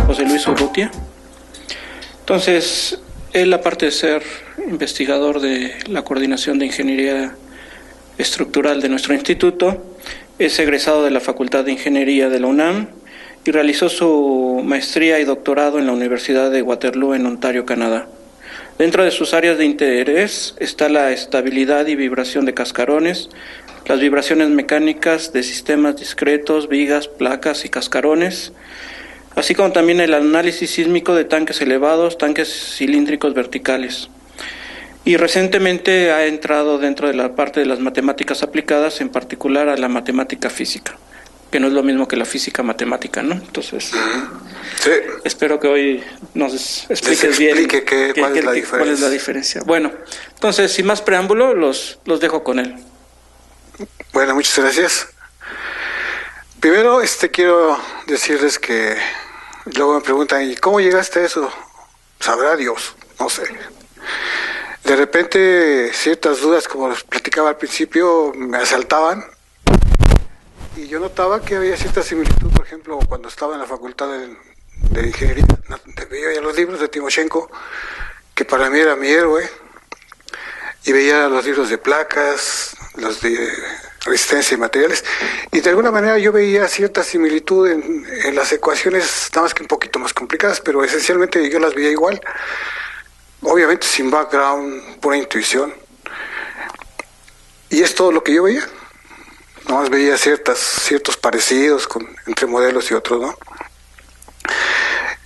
José Luis Urrutia. Entonces, él, aparte de ser investigador de la Coordinación de Ingeniería Estructural de nuestro instituto, es egresado de la Facultad de Ingeniería de la UNAM y realizó su maestría y doctorado en la Universidad de Waterloo en Ontario, Canadá. Dentro de sus áreas de interés está la estabilidad y vibración de cascarones, las vibraciones mecánicas de sistemas discretos, vigas, placas y cascarones, así como también el análisis sísmico de tanques elevados, tanques cilíndricos verticales. Y recientemente ha entrado dentro de la parte de las matemáticas aplicadas, en particular a la matemática física, que no es lo mismo que la física matemática, ¿no? Entonces, sí, espero que hoy nos expliques bien cuál es la diferencia. Bueno, entonces, sin más preámbulo, los dejo con él. Bueno, muchas gracias. Primero, quiero decirles que luego me preguntan, ¿y cómo llegaste a eso? Sabrá Dios, no sé. De repente, ciertas dudas, como les platicaba al principio, me asaltaban. Y yo notaba que había cierta similitud, por ejemplo, cuando estaba en la Facultad de Ingeniería, veía los libros de Timoshenko, que para mí era mi héroe, y veía los libros de placas, los de resistencia y materiales, y de alguna manera yo veía cierta similitud en las ecuaciones, nada más que un poquito más complicadas, pero esencialmente yo las veía igual, obviamente sin background, pura intuición, y es todo lo que yo veía. Nada más veía ciertos parecidos entre modelos y otros, ¿no?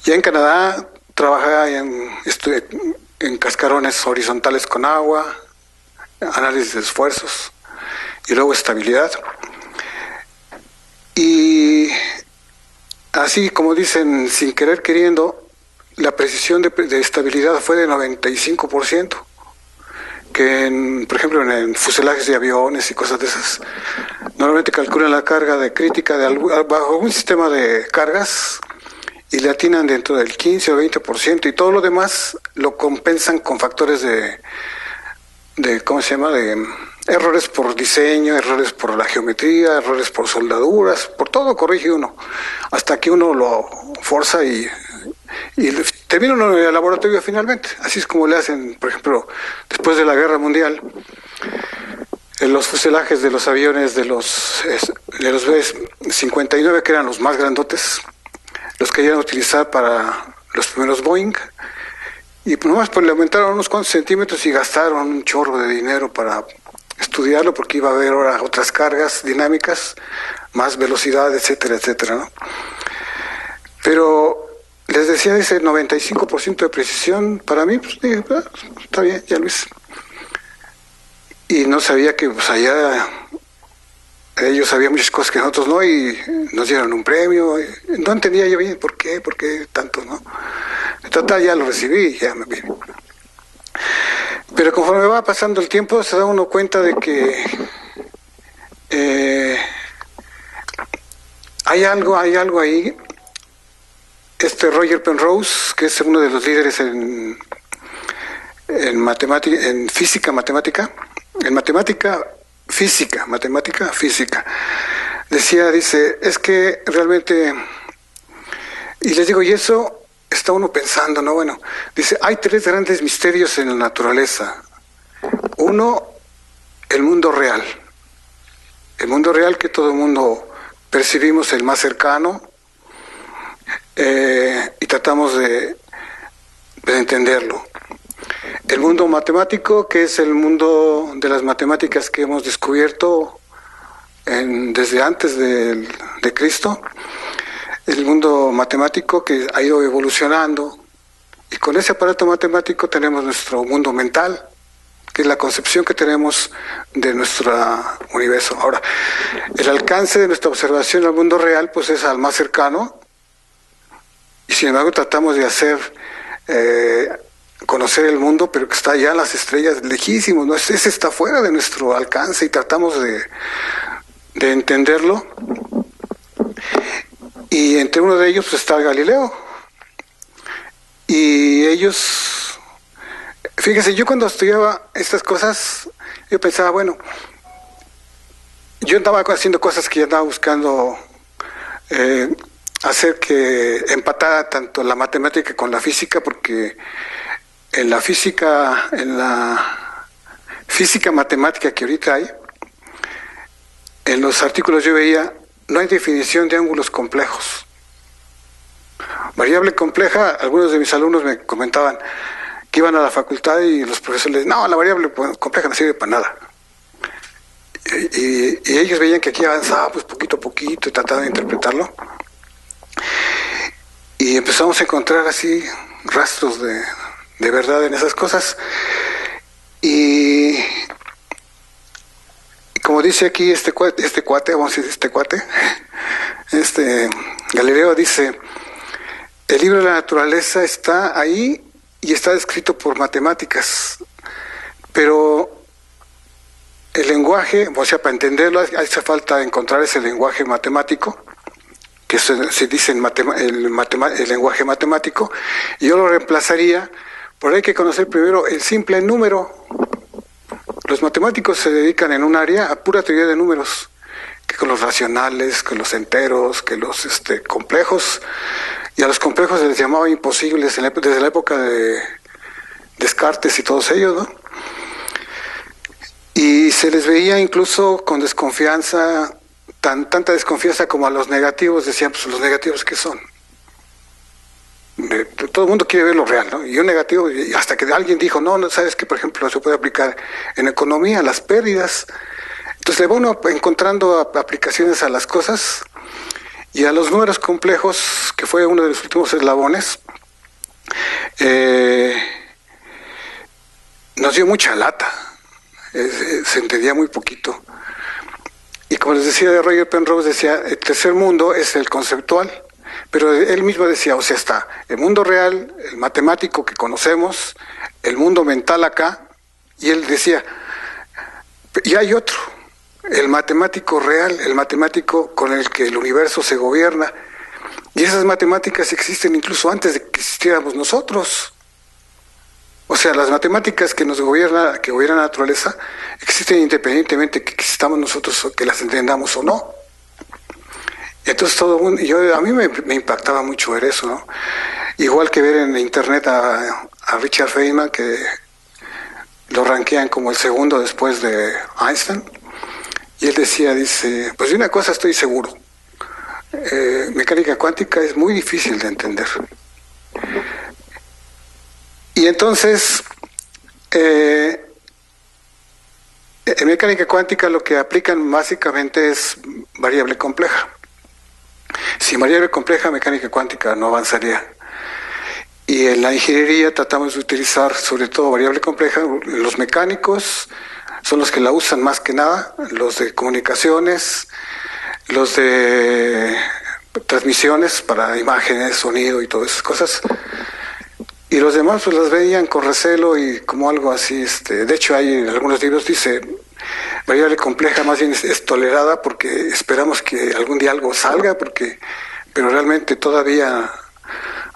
Ya en Canadá trabajaba en cascarones horizontales con agua, análisis de esfuerzos y luego estabilidad. Y así como dicen, sin querer queriendo, la precisión de estabilidad fue de 95%, que por ejemplo en fuselajes de aviones y cosas de esas, normalmente calculan la carga de crítica bajo un sistema de cargas y le atinan dentro del 15 o 20%, y todo lo demás lo compensan con factores de errores por diseño, errores por la geometría, errores por soldaduras, por todo corrige uno, hasta que uno lo forza y termina uno en el laboratorio finalmente. Así es como le hacen, por ejemplo, después de la Guerra Mundial, en los fuselajes de los aviones de los B-59, que eran los más grandotes, los que iban a utilizar para los primeros Boeing, y nomás le aumentaron unos cuantos centímetros y gastaron un chorro de dinero para estudiarlo, porque iba a haber ahora otras cargas dinámicas, más velocidad, etcétera, etcétera, ¿no? Pero les decía, ese 95% de precisión, para mí, pues dije, está bien, ya lo hice. Y no sabía que pues allá ellos sabían muchas cosas que nosotros no, y nos dieron un premio. No entendía yo bien por qué tanto, ¿no? Total, ya lo recibí, ya me vine. Pero conforme va pasando el tiempo, se da uno cuenta de que hay algo ahí. Roger Penrose, que es uno de los líderes en matemática, en física matemática, en matemática física, dice, es que realmente, y les digo, y eso está uno pensando, ¿no? Bueno, dice, hay 3 grandes misterios en la naturaleza. Uno, el mundo real que todo el mundo percibimos, el más cercano, y tratamos de entenderlo. El mundo matemático, que es el mundo de las matemáticas que hemos descubierto desde antes de Cristo. El mundo matemático que ha ido evolucionando, y con ese aparato matemático tenemos nuestro mundo mental, que es la concepción que tenemos de nuestro universo. Ahora, el alcance de nuestra observación al mundo real pues es al más cercano, y sin embargo tratamos de hacer conocer el mundo, pero que está allá en las estrellas, lejísimos, ¿no? Ese está fuera de nuestro alcance, y tratamos de entenderlo. Y entre uno de ellos pues, está Galileo, Y ellos, fíjense, yo cuando estudiaba estas cosas, yo pensaba, bueno, yo andaba haciendo cosas que ya andaba buscando hacer que empatara tanto la matemática con la física, porque en la física matemática que ahorita hay, en los artículos yo veía, no hay definición de ángulos complejos. Variable compleja, algunos de mis alumnos me comentaban que iban a la facultad y los profesores les no, la variable compleja no sirve para nada. Y ellos veían que aquí avanzaba pues poquito a poquito y trataban de interpretarlo. Y empezamos a encontrar así rastros de verdad en esas cosas. Y como dice aquí este cuate, vamos a decir Galileo dice, el libro de la naturaleza está ahí y está descrito por matemáticas, pero el lenguaje, o sea, para entenderlo hace falta encontrar ese lenguaje matemático, que se dice el lenguaje matemático, y yo lo reemplazaría por hay que conocer primero el simple número. Los matemáticos se dedican en un área a pura teoría de números, que con los racionales, que los enteros, que los complejos, y a los complejos se les llamaba imposibles desde la época de Descartes y todos ellos, ¿no? Y se les veía incluso con desconfianza, tanta desconfianza como a los negativos, decían, pues los negativos ¿qué son? Todo el mundo quiere ver lo real, ¿no? Y un negativo, hasta que alguien dijo, no, sabes que por ejemplo se puede aplicar en economía, las pérdidas. Entonces le va uno encontrando aplicaciones a las cosas y a los números complejos, que fue uno de los últimos eslabones, nos dio mucha lata, se entendía muy poquito. Y como les decía de Roger Penrose, decía, el tercer mundo es el conceptual, pero él mismo decía, o sea, está el mundo real, el matemático que conocemos, el mundo mental acá, y él decía, y hay otro, el matemático real, el matemático con el que el universo se gobierna, y esas matemáticas existen incluso antes de que existiéramos nosotros. O sea, las matemáticas que gobiernan la naturaleza, existen independientemente que existamos nosotros o que las entendamos o no. Entonces todo el mundo, a mí me impactaba mucho ver eso, ¿no? Igual que ver en internet a Richard Feynman, que lo rankean como el segundo después de Einstein, y él dice, pues de una cosa estoy seguro, mecánica cuántica es muy difícil de entender. Y entonces, en mecánica cuántica lo que aplican básicamente es variable compleja. Sin variable compleja, mecánica cuántica no avanzaría. Y en la ingeniería tratamos de utilizar sobre todo variable compleja. Los mecánicos son los que la usan más que nada, los de comunicaciones, los de transmisiones para imágenes, sonido y todas esas cosas. Y los demás pues las veían con recelo y como algo así. De hecho, hay en algunos libros dice variable compleja más bien es tolerada porque esperamos que algún día algo salga, pero realmente todavía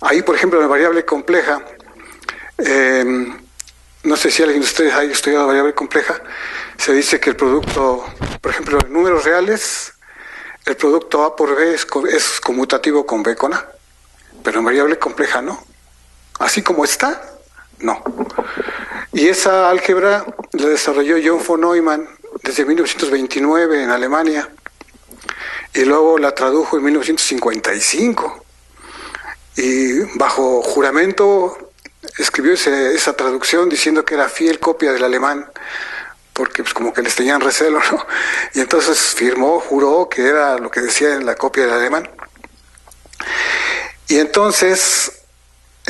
ahí, por ejemplo, en la variable compleja, no sé si alguien de ustedes haya estudiado variable compleja, se dice que el producto, por ejemplo, en números reales, el producto A por B es conmutativo con B con A, pero en variable compleja no. Así como está, no. Y esa álgebra la desarrolló John von Neumann desde 1929 en Alemania y luego la tradujo en 1955 y bajo juramento escribió esa traducción diciendo que era fiel copia del alemán porque pues como que les tenían recelo, ¿no? Y entonces juró que era lo que decía en la copia del alemán. Y entonces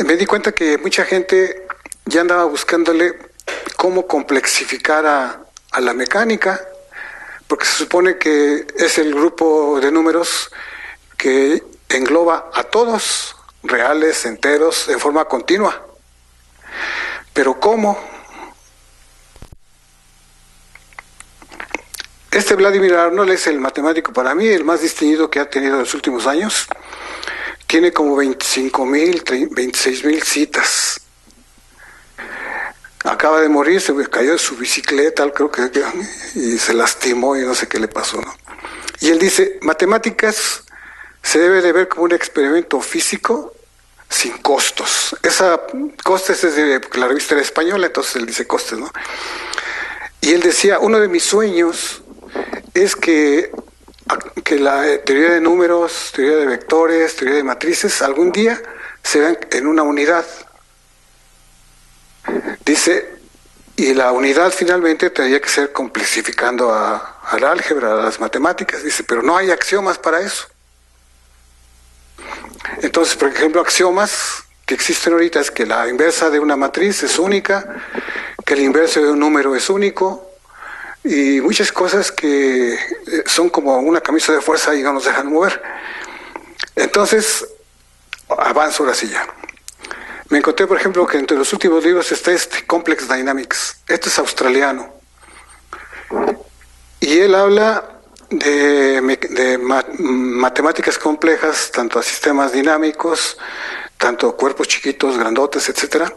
me di cuenta que mucha gente ya andaba buscándole cómo complexificar a la mecánica, porque se supone que es el grupo de números que engloba a todos, reales, enteros, en forma continua. Pero ¿cómo? Vladimir Arnold es el matemático para mí el más distinguido que ha tenido en los últimos años. tiene como 25,000, 26,000 citas. Acaba de morir, se cayó de su bicicleta, creo que, y se lastimó y no sé qué le pasó, ¿no? Y él dice, matemáticas se debe de ver como un experimento físico sin costos. Esa costes es de, porque la revista era española, entonces él dice costes, ¿no? Y él decía, uno de mis sueños es que la teoría de números, teoría de vectores, teoría de matrices, algún día se vean en una unidad. Dice, y la unidad finalmente tendría que ser complexificando al álgebra, a las matemáticas. Dice, pero no hay axiomas para eso. Entonces, por ejemplo, axiomas que existen ahorita es que la inversa de una matriz es única, que el inverso de un número es único, y muchas cosas que son como una camisa de fuerza y no nos dejan mover. Entonces, avanzo ahora sí ya. Me encontré, por ejemplo, que entre los últimos libros está este, Complex Dynamics. Este es australiano. Y él habla de matemáticas complejas, tanto a sistemas dinámicos, tanto cuerpos chiquitos, grandotes, etcétera.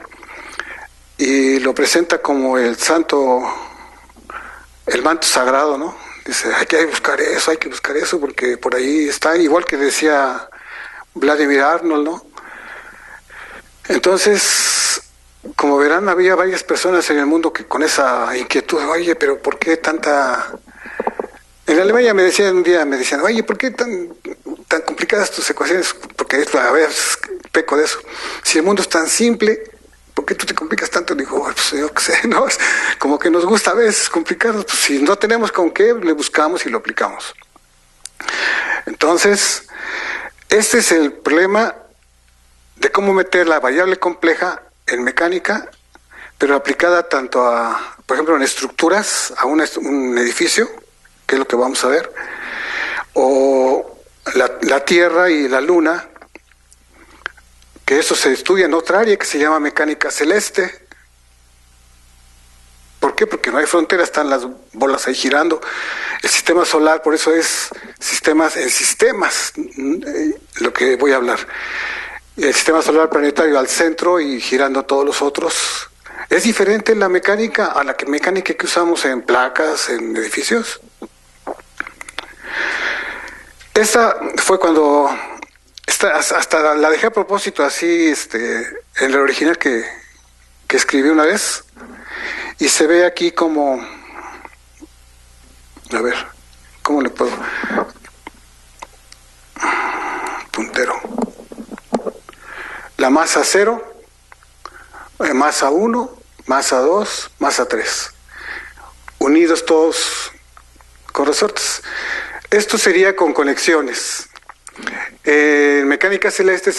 Y lo presenta como el manto sagrado, ¿no? Dice, hay que buscar eso, porque por ahí está, igual que decía Vladimir Arnold, ¿no? Entonces, como verán, había varias personas en el mundo que con esa inquietud, oye, pero ¿por qué tanta...? En Alemania me decían, oye, ¿por qué tan complicadas tus ecuaciones? Porque, a ver, peco de eso. Si el mundo es tan simple, ¿por qué tú te complicas tanto? Digo, pues yo qué sé, ¿no? Como que nos gusta a veces complicarnos, pues si no tenemos con qué, le buscamos y lo aplicamos. Entonces, este es el problema de cómo meter la variable compleja en mecánica, pero aplicada tanto a, por ejemplo, en estructuras, a un edificio, que es lo que vamos a ver, o la Tierra y la Luna, que eso se estudia en otra área que se llama mecánica celeste. ¿Por qué? Porque no hay frontera, están las bolas ahí girando. El sistema solar, por eso es sistemas, lo que voy a hablar. El sistema solar planetario al centro y girando todos los otros. ¿Es diferente la mecánica a la mecánica que usamos en placas, en edificios? Esta fue cuando, hasta la dejé a propósito así, en el original que escribí una vez, y se ve aquí como, a ver, ¿cómo le puedo? Puntero. La masa 0, masa 1, masa 2, masa 3. Unidos todos con resortes. Esto sería con conexiones. En mecánica celeste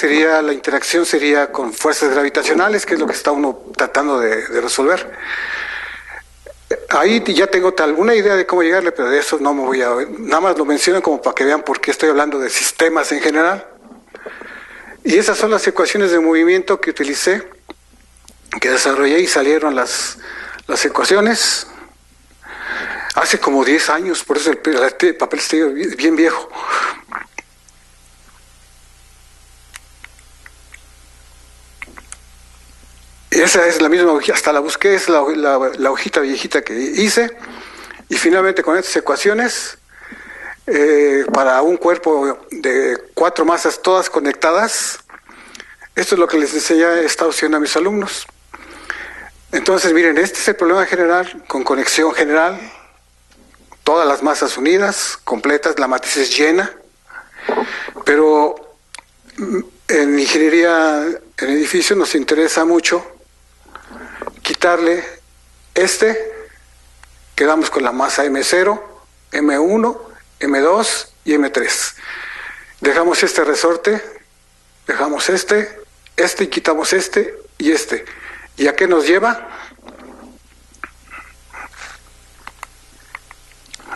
la interacción sería con fuerzas gravitacionales, que es lo que está uno tratando de resolver. Ahí ya tengo alguna idea de cómo llegarle, pero de eso no me voy a... Nada más lo menciono como para que vean por qué estoy hablando de sistemas en general. Y esas son las ecuaciones de movimiento que utilicé, que desarrollé y salieron las ecuaciones. Hace como 10 años, por eso el papel está bien viejo. Esa es la misma hojita, hasta la busqué, es la hojita viejita que hice. Y finalmente con estas ecuaciones, para un cuerpo de 4 masas todas conectadas, esto es lo que les enseñé esta opción a mis alumnos. Entonces, miren, este es el problema general, con conexión general, todas las masas unidas, completas, la matriz es llena, pero en ingeniería en edificios nos interesa mucho quitarle quedamos con la masa M0, M1, M2 y M3. Dejamos este resorte, dejamos y quitamos y este. ¿Y a qué nos lleva?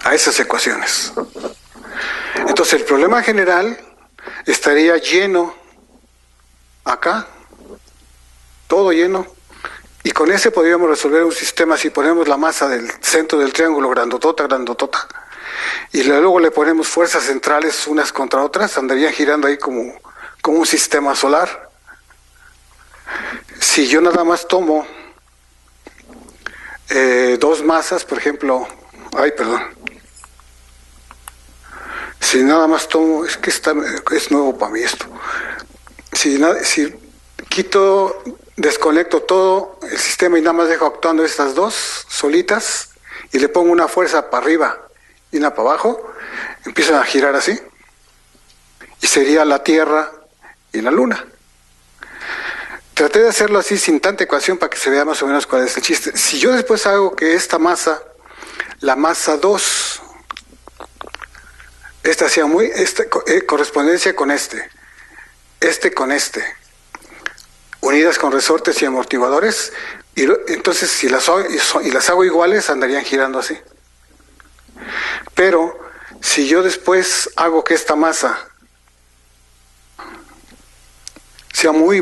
A esas ecuaciones. Entonces el problema general estaría lleno acá, todo lleno, y con ese podríamos resolver un sistema si ponemos la masa del centro del triángulo grandotota, y luego le ponemos fuerzas centrales unas contra otras, andarían girando ahí como como un sistema solar. Si yo nada más tomo dos masas, por ejemplo, si nada más tomo, es que es nuevo para mí esto. Si desconecto todo el sistema y nada más dejo actuando estas dos solitas y le pongo una fuerza para arriba y una para abajo, empiezan a girar así. Y sería la Tierra y la Luna. Traté de hacerlo así sin tanta ecuación para que se vea más o menos cuál es el chiste. Si yo después hago que esta masa, la masa 2, esta hacía correspondencia con este con este, unidas con resortes y amortiguadores, y entonces si las hago iguales andarían girando así. Pero si yo después hago que esta masa sea muy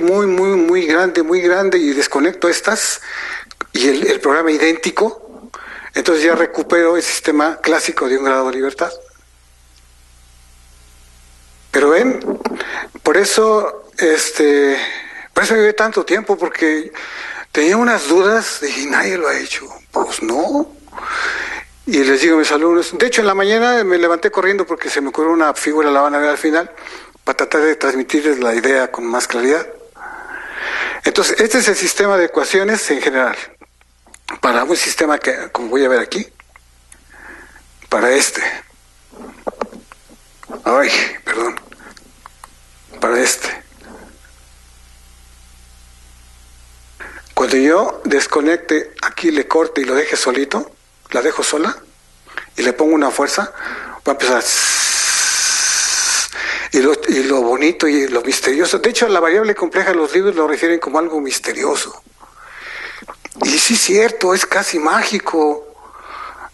grande y desconecto estas y el programa idéntico, entonces ya recupero el sistema clásico de un grado de libertad. Pero ven, por eso llevé tanto tiempo, porque tenía unas dudas, dije, nadie lo ha hecho. Pues no. Y les digo a mis alumnos, de hecho en la mañana me levanté corriendo porque se me ocurrió una figura, la van a ver al final, para tratar de transmitirles la idea con más claridad. Entonces, este es el sistema de ecuaciones en general. Para un sistema que, como voy a ver aquí, para cuando yo desconecte aquí, le corte y lo deje solito, la dejo sola y le pongo una fuerza, va a empezar y lo bonito y lo misterioso. De hecho, la variable compleja, los libros lo refieren como algo misterioso. Y sí es cierto, es casi mágico.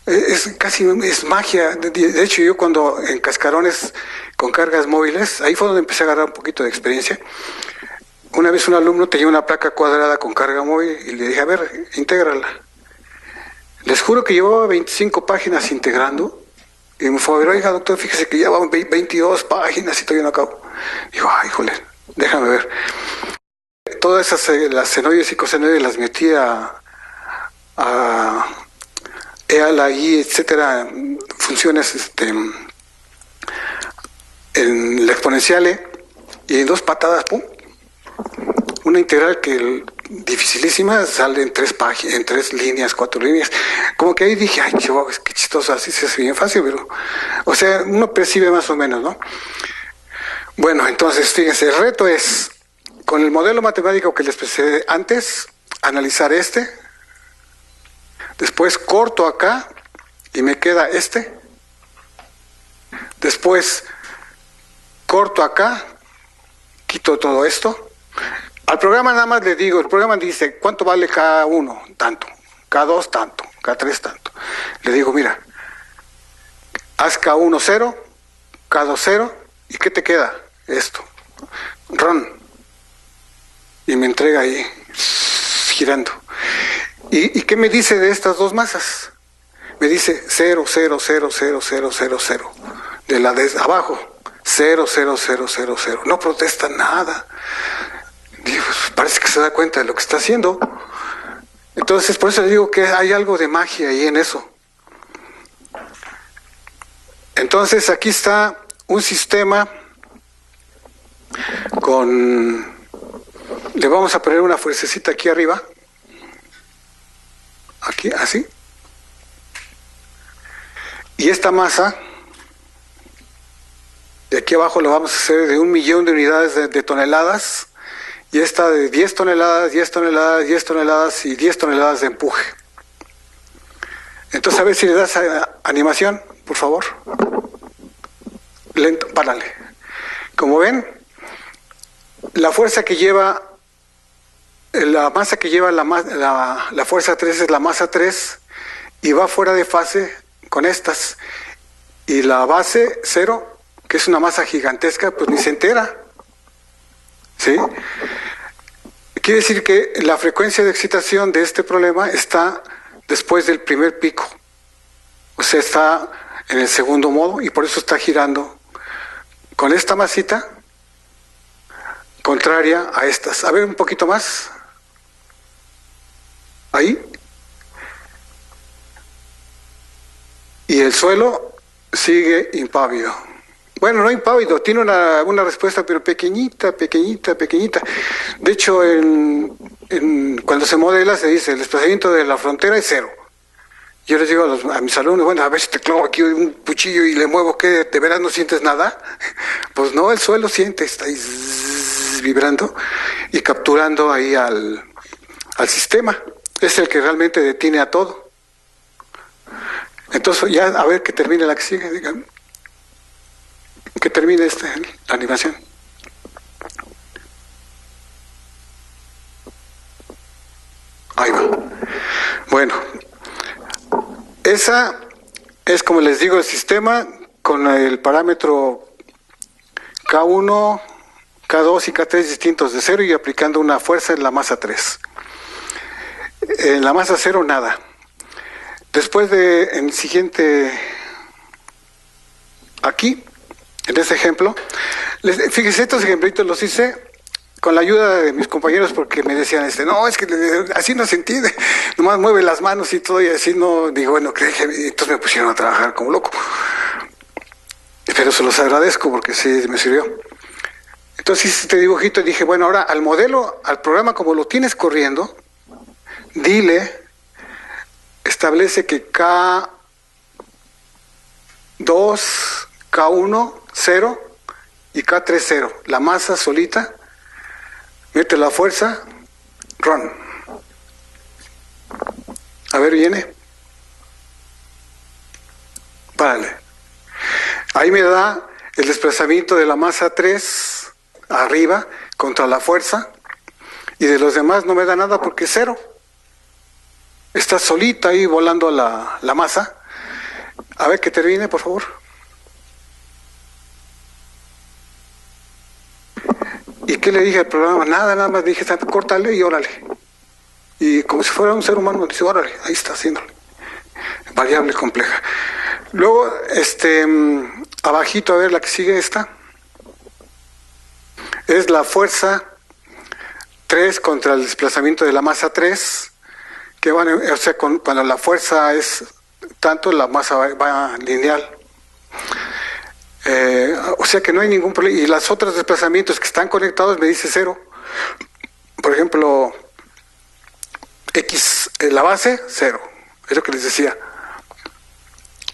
Es magia. De hecho, yo cuando en cascarones con cargas móviles, ahí fue donde empecé a agarrar un poquito de experiencia. Una vez un alumno tenía una placa cuadrada con carga móvil y le dije, a ver, intégrala. Les juro que llevaba 25 páginas integrando. Y me fue a ver, oiga, doctor, fíjese que ya van 22 páginas y todavía no acabo. Digo, ay, híjole, déjame ver. Todas esas, las senoides y cosenoides las metí a la I, etcétera, funciones en la exponencial, y en 2 patadas, pum, una integral que dificilísima sale en 3 páginas, en 3 líneas, 4 líneas. Como que ahí dije, ay, chihuahua, qué chistoso, así se hace bien fácil, pero, o sea, uno percibe más o menos, ¿no? Bueno, entonces, fíjense, el reto es, con el modelo matemático que les presenté antes, analizar después corto acá y me queda después corto acá, quito todo esto. Al programa nada más le digo, el programa dice, ¿cuánto vale K1? Tanto, K2 tanto, K3 tanto. Le digo, mira, haz K1 0, K2 0, ¿y qué te queda? Esto. Run. Y me entrega ahí, girando. ¿Y qué me dice de estas dos masas? Me dice 0, 0, 0, 0, 0, 0, 0. De la de abajo, 0, 0, 0, 0, 0. No protesta nada. Digo, parece que se da cuenta de lo que está haciendo. Entonces, por eso le digo que hay algo de magia ahí en eso. Entonces, aquí está un sistema le vamos a poner una fuercecita aquí arriba. Aquí, así. Y esta masa, de aquí abajo lo vamos a hacer de 1.000.000 de unidades de toneladas. Y esta de 10 toneladas, 10 toneladas, 10 toneladas y 10 toneladas de empuje. Entonces, a ver si le das animación, por favor. Lento, párale. Como ven, la fuerza que lleva, la masa que lleva la fuerza 3 es la masa 3 y va fuera de fase con estas. Y la base 0, que es una masa gigantesca, pues ni se entera. ¿Sí? Quiere decir que la frecuencia de excitación de este problema está después del primer pico. O sea, está en el segundo modo y por eso está girando con esta masita contraria a estas. A ver, un poquito más. Ahí. Y el suelo sigue impávido. Bueno, no impávido, tiene una respuesta, pero pequeñita, pequeñita, pequeñita. De hecho, cuando se modela se dice, el desplazamiento de la frontera es 0. Yo les digo a mis alumnos, bueno, a ver si te clavo aquí un cuchillo y le muevo, ¿qué? ¿De veras no sientes nada? Pues no, el suelo siente, está ahí vibrando y capturando ahí al sistema. Es el que realmente detiene a todo. Entonces, ya a ver que termine la que sigue, digan. Que termine la animación. Ahí va. Bueno, esa es, como les digo, el sistema con el parámetro K1, K2 y K3 distintos de 0 y aplicando una fuerza en la masa 3. En la masa 0 nada. Después en el siguiente, aquí, en este ejemplo, fíjense, estos ejemplitos los hice con la ayuda de mis compañeros porque me decían, no, es que así no se entiende, nomás mueve las manos y todo y así no, digo, bueno, entonces me pusieron a trabajar como loco. Pero se los agradezco porque sí me sirvió. Entonces hice este dibujito y dije, bueno, ahora al modelo, al programa como lo tienes corriendo, dile, establece que K2, K1, 0 y K3, 0. La masa solita, mete la fuerza, run. A ver, viene. Párale. Ahí me da el desplazamiento de la masa 3 arriba contra la fuerza y de los demás no me da nada porque es 0. Está solita ahí volando la masa. A ver que termine, por favor. ¿Y qué le dije al programa? Nada más dije, córtale y órale. Y como si fuera un ser humano, dice, órale, ahí está haciéndole. Variable compleja. Luego, abajito, a ver, la que sigue esta. Es la fuerza 3 contra el desplazamiento de la masa 3. Que van, o sea, cuando la fuerza es tanto, la masa va lineal. O sea que no hay ningún problema. Y los otros desplazamientos que están conectados me dice 0. Por ejemplo, X, la base, 0. Es lo que les decía.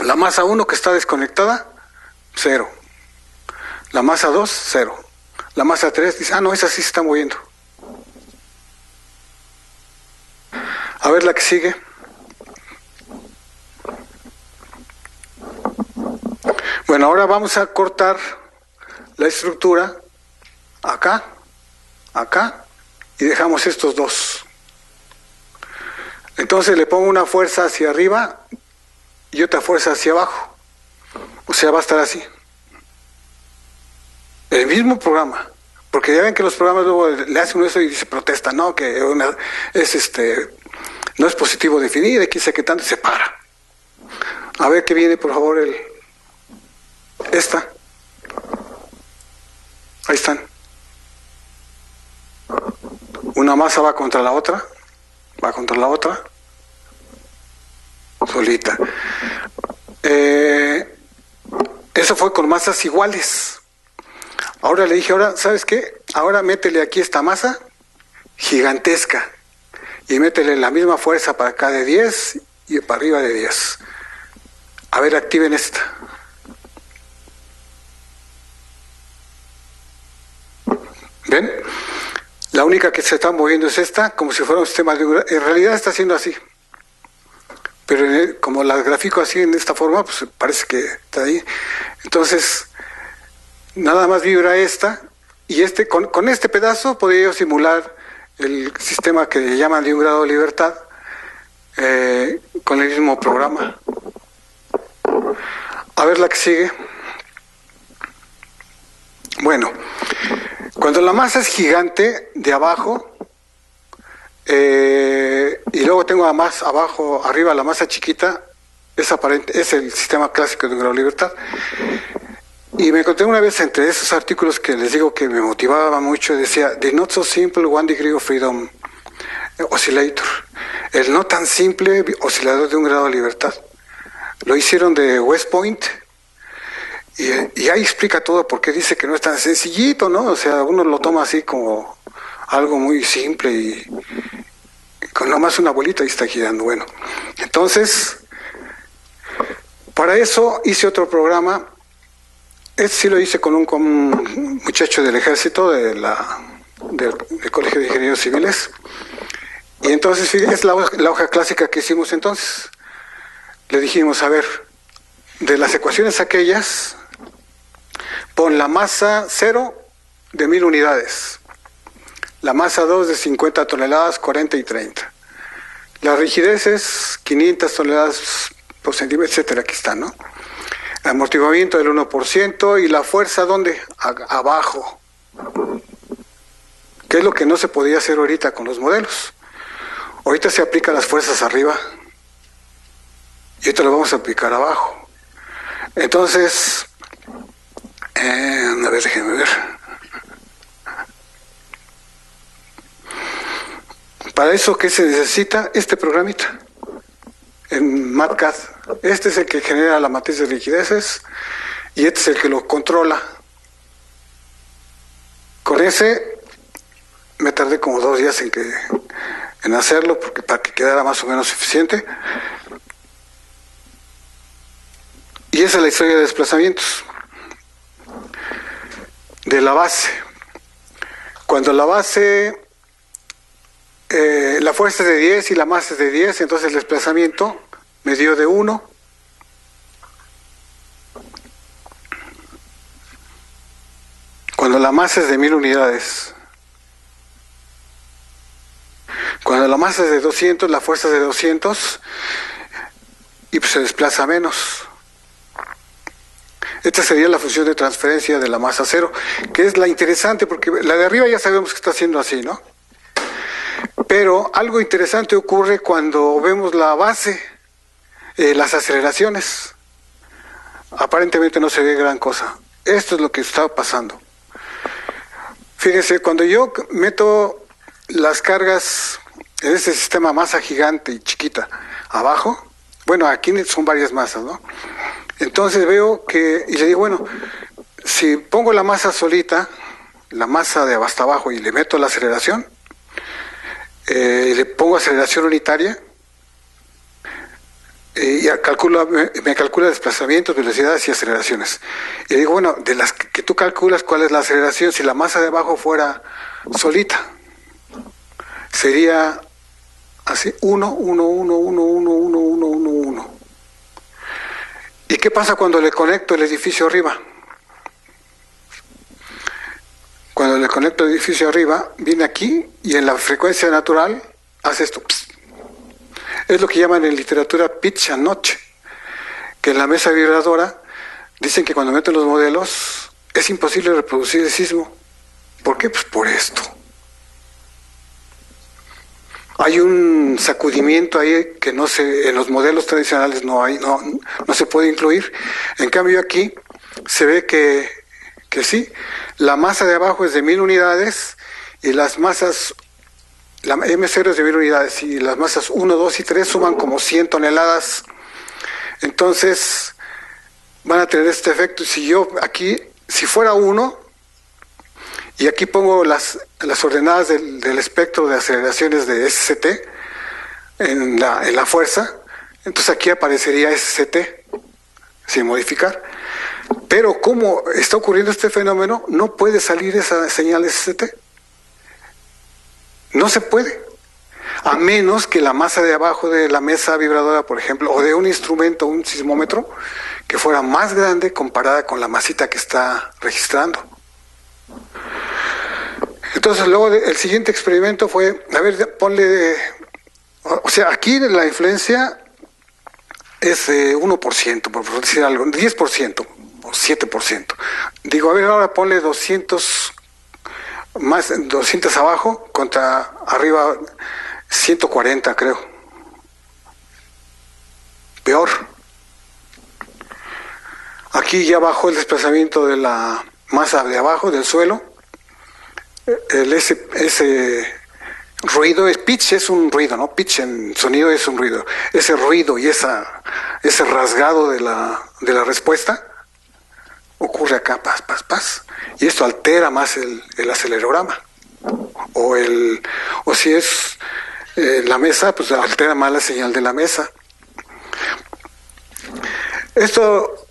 La masa 1 que está desconectada, 0. La masa 2, 0. La masa 3 dice, no, esa sí se está moviendo. A ver la que sigue. Bueno, ahora vamos a cortar la estructura acá, acá, y dejamos estos dos. Entonces le pongo una fuerza hacia arriba y otra fuerza hacia abajo. O sea, va a estar así. El mismo programa. Porque ya ven que los programas luego le hacen eso y se protesta, ¿no? Que no es positivo definir, X sé que tanto, se para. A ver que viene, por favor, esta. Ahí están. Una masa va contra la otra, solita. Eso fue con masas iguales. Ahora le dije, ¿sabes qué? Ahora métele aquí esta masa gigantesca y métele la misma fuerza para acá de 10 y para arriba de 10. A ver, activen esta. ¿Ven? La única que se está moviendo es esta, como si fuera un sistema de... En realidad está haciendo así. Pero como la grafico así en esta forma, pues parece que está ahí. Entonces, nada más vibra esta. Y con este pedazo podría yo simular el sistema que llaman de un grado de libertad con el mismo programa. A ver la que sigue. Bueno, cuando la masa es gigante de abajo y luego tengo más abajo, arriba la masa chiquita, es el sistema clásico de un grado de libertad. Y me encontré una vez entre esos artículos que les digo que me motivaba mucho, decía, The Not So Simple One Degree of Freedom Oscillator, el no tan simple oscilador de 1 grado de libertad. Lo hicieron de West Point, y ahí explica todo porque dice que no es tan sencillito, ¿no? O sea, uno lo toma así como algo muy simple y con nomás una bolita y está girando. Bueno, entonces, para eso hice otro programa. Este sí lo hice con un muchacho del ejército, del Colegio de Ingenieros Civiles. Y entonces, fíjense, es la hoja clásica que hicimos entonces. Le dijimos, a ver, de las ecuaciones aquellas, pon la masa 0 de 1000 unidades, la masa 2 de 50 toneladas, 40 y 30. La rigidez es 500 toneladas por centímetro, etcétera, aquí está, ¿no? Amortiguamiento del 1% y la fuerza, ¿dónde? Abajo. ¿Qué es lo que no se podía hacer ahorita con los modelos? Ahorita se aplican las fuerzas arriba y ahorita lo vamos a aplicar abajo. Entonces, a ver, déjenme ver. Para eso, ¿qué se necesita? Este programita en MATCAD. Este es el que genera la matriz de rigideces y este es el que lo controla. Con ese me tardé como 2 días en hacerlo para que quedara más o menos eficiente. Y esa es la historia de desplazamientos de la base. Cuando la base, la fuerza es de 10 y la masa es de 10, entonces el desplazamiento me dio de 1. Cuando la masa es de 1000 unidades. Cuando la masa es de 200, la fuerza es de 200 y pues se desplaza menos. Esta sería la función de transferencia de la masa 0, que es la interesante, porque la de arriba ya sabemos que está haciendo así, ¿no? Pero algo interesante ocurre cuando vemos la base, las aceleraciones. Aparentemente no se ve gran cosa. Esto es lo que está pasando. Fíjense, cuando yo meto las cargas en este sistema masa gigante y chiquita abajo, bueno, aquí son varias masas, ¿no? Entonces veo que, y le digo, bueno, si pongo la masa solita, la masa de hasta abajo, y le meto la aceleración, y le pongo aceleración unitaria, y me calcula desplazamientos, velocidades y aceleraciones. Y digo, bueno, de las que tú calculas, ¿cuál es la aceleración? Si la masa de abajo fuera solita, sería así, 1, 1, 1, 1, 1, 1, 1, 1, 1. ¿Y qué pasa cuando le conecto el edificio arriba? Cuando le conecto el edificio arriba, viene aquí y en la frecuencia natural hace esto. Es lo que llaman en literatura pitch and notch, que en la mesa vibradora dicen que cuando meten los modelos es imposible reproducir el sismo. ¿Por qué? Pues por esto. Hay un sacudimiento ahí que no se, en los modelos tradicionales no se puede incluir. En cambio aquí se ve que sí, la masa de abajo es de 1000 unidades y las masas, la M0 es de 1000 unidades y las masas 1, 2 y 3 suman como 100 toneladas. Entonces van a tener este efecto. Si yo aquí, si fuera 1, y aquí pongo las ordenadas del espectro de aceleraciones de SCT en la fuerza, entonces aquí aparecería SCT sin modificar. Pero como está ocurriendo este fenómeno, no puede salir esa señal SCT. No se puede. A menos que la masa de abajo de la mesa vibradora, por ejemplo, o de un instrumento, un sismómetro, que fuera más grande comparada con la masita que está registrando. Entonces luego el siguiente experimento fue, a ver, ponle, o sea, aquí la influencia es 1%, por decir algo, 10% o 7%. Digo, a ver, ahora ponle 200 abajo contra arriba 140, creo. Peor. Aquí ya bajó el desplazamiento de la masa de abajo, del suelo. Ese ruido, pitch es un ruido, ¿no? Pitch en sonido es un ruido. Ese ruido y ese rasgado de la respuesta ocurre acá, paz, paz, paz. Y esto altera más el acelerograma. O si es la mesa, pues altera más la señal de la mesa. Esto,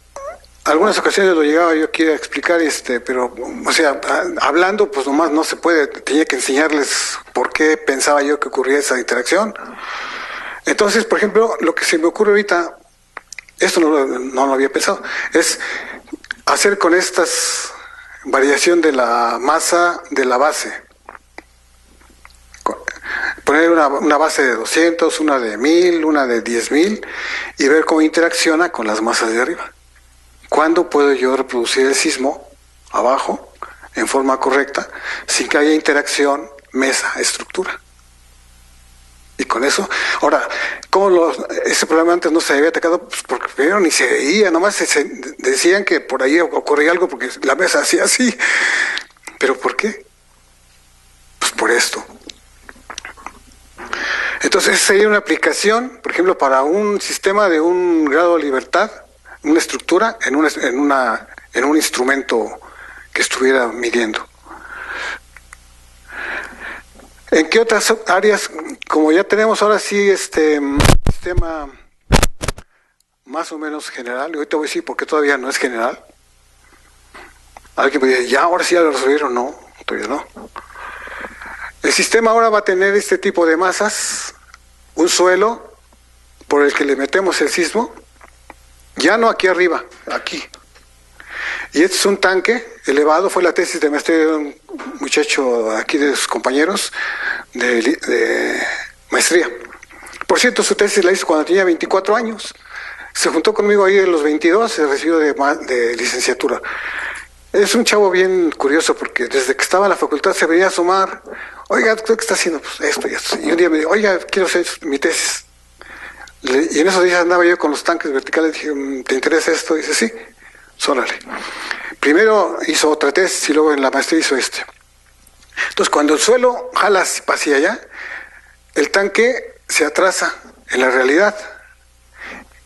algunas ocasiones lo llegaba yo aquí a explicar, pero, o sea, hablando, pues nomás no se puede, tenía que enseñarles por qué pensaba yo que ocurría esa interacción. Entonces, por ejemplo, lo que se me ocurre ahorita, esto no lo había pensado, es hacer con estas variación de la masa de la base. Poner una base de 200, una de 1000, una de 10.000 y ver cómo interacciona con las masas de arriba. ¿Cuándo puedo yo reproducir el sismo abajo en forma correcta sin que haya interacción mesa-estructura? Y con eso, ahora, ¿cómo ese problema antes no se había atacado? Pues porque primero ni se veía, nomás decían que por ahí ocurría algo porque la mesa hacía así. ¿Pero por qué? Pues por esto. Entonces sería una aplicación, por ejemplo, para un sistema de un grado de libertad, una estructura en un instrumento que estuviera midiendo. ¿En qué otras áreas, como ya tenemos ahora sí sistema más o menos general, y ahorita voy a decir porque todavía no es general? Alguien me dice, ya, ahora sí ya lo resolvieron, no, todavía no. El sistema ahora va a tener este tipo de masas, un suelo por el que le metemos el sismo, ya no aquí arriba, aquí. Y este es un tanque elevado, fue la tesis de maestría de un muchacho aquí de sus compañeros de maestría. Por cierto, su tesis la hizo cuando tenía 24 años. Se juntó conmigo ahí en los 22, se recibió de licenciatura. Es un chavo bien curioso porque desde que estaba en la facultad se venía a asomar. Oiga, ¿qué está haciendo? Pues esto y esto. Y un día me dijo, oiga, quiero hacer mi tesis. Y en esos días andaba yo con los tanques verticales. Dije, ¿te interesa esto? Y dice, sí, órale. Primero hizo otra tesis y luego en la maestría hizo este. Entonces, cuando el suelo jala hacia allá, el tanque se atrasa en la realidad.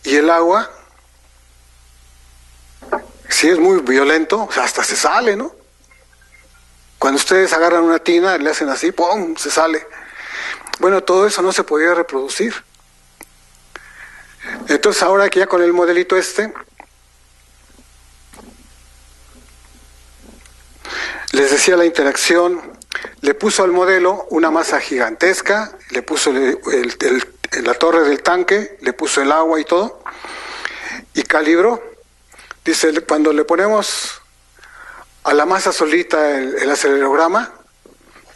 Y el agua, si es muy violento, o sea, hasta se sale, ¿no? Cuando ustedes agarran una tina, le hacen así, ¡pum!, se sale. Bueno, todo eso no se podía reproducir. Entonces ahora que ya con el modelito les decía la interacción, le puso al modelo una masa gigantesca, le puso la torre del tanque, le puso el agua y todo, y calibró. Dice, cuando le ponemos a la masa solita el acelerograma,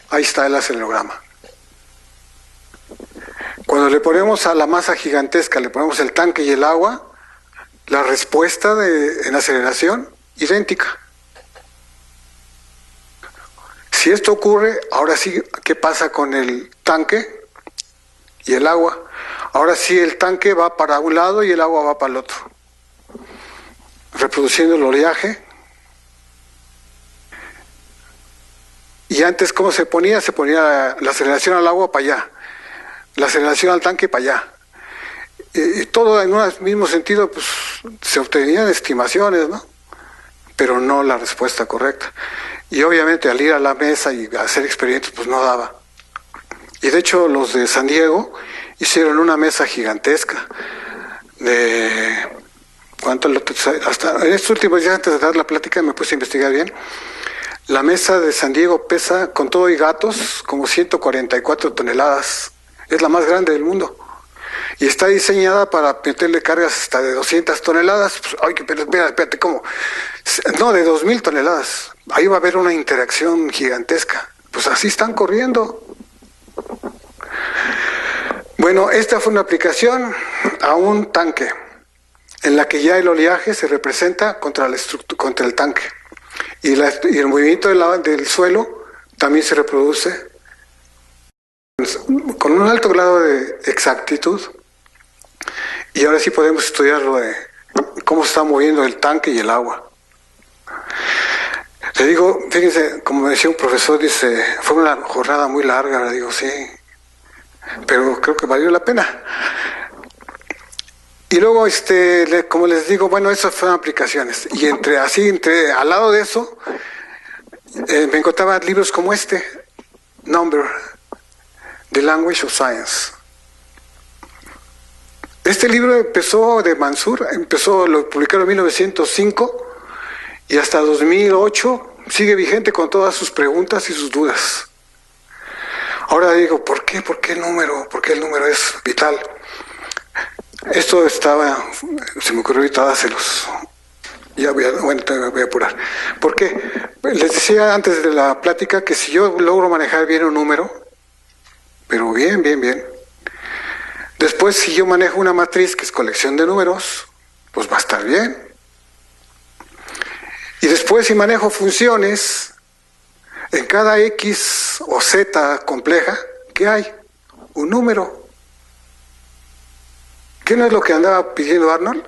ahí está el acelerograma. Cuando le ponemos a la masa gigantesca, le ponemos el tanque y el agua, la respuesta en aceleración, idéntica. Si esto ocurre, ahora sí, ¿qué pasa con el tanque y el agua? Ahora sí el tanque va para un lado y el agua va para el otro. Reproduciendo el oleaje. Y antes, ¿cómo se ponía? Se ponía la aceleración al agua para allá, la aceleración al tanque para allá. Y todo en un mismo sentido, pues se obtenían estimaciones, ¿no? Pero no la respuesta correcta. Y obviamente al ir a la mesa y hacer experimentos, pues no daba. Y de hecho los de San Diego hicieron una mesa gigantesca de... hasta en estos últimos días, antes de dar la plática, me puse a investigar bien. La mesa de San Diego pesa, con todo y gatos, como 144 toneladas. Es la más grande del mundo. Y está diseñada para meterle cargas hasta de 200 toneladas. Pues, ay, pero espérate, ¿cómo? No, de 2.000 toneladas. Ahí va a haber una interacción gigantesca. Pues así están corriendo. Bueno, esta fue una aplicación a un tanque, en la que ya el oleaje se representa contra el tanque. Y el movimiento del suelo también se reproduce con un alto grado de exactitud. Y ahora sí podemos estudiarlo cómo se está moviendo el tanque y el agua. Le digo, fíjense, como me decía un profesor, dice, fue una jornada muy larga. Le digo, sí, pero creo que valió la pena. Y luego, como les digo, bueno, esas fueron aplicaciones. Y al lado de eso, me encontraba libros como Number, The Language of Science. Este libro empezó de Mansur, lo publicaron en 1905 y hasta 2008 sigue vigente con todas sus preguntas y sus dudas. Ahora digo, ¿por qué? ¿Por qué el número? ¿Por qué el número es vital? Esto se me ocurrió ahorita dárselos. Ya voy a apurar. ¿Por qué? Les decía antes de la plática que si yo logro manejar bien un número, pero bien, después si yo manejo una matriz que es colección de números, pues va a estar bien. Y después si manejo funciones, en cada X o Z compleja, ¿qué hay? Un número. ¿Qué no es lo que andaba pidiendo Arnold?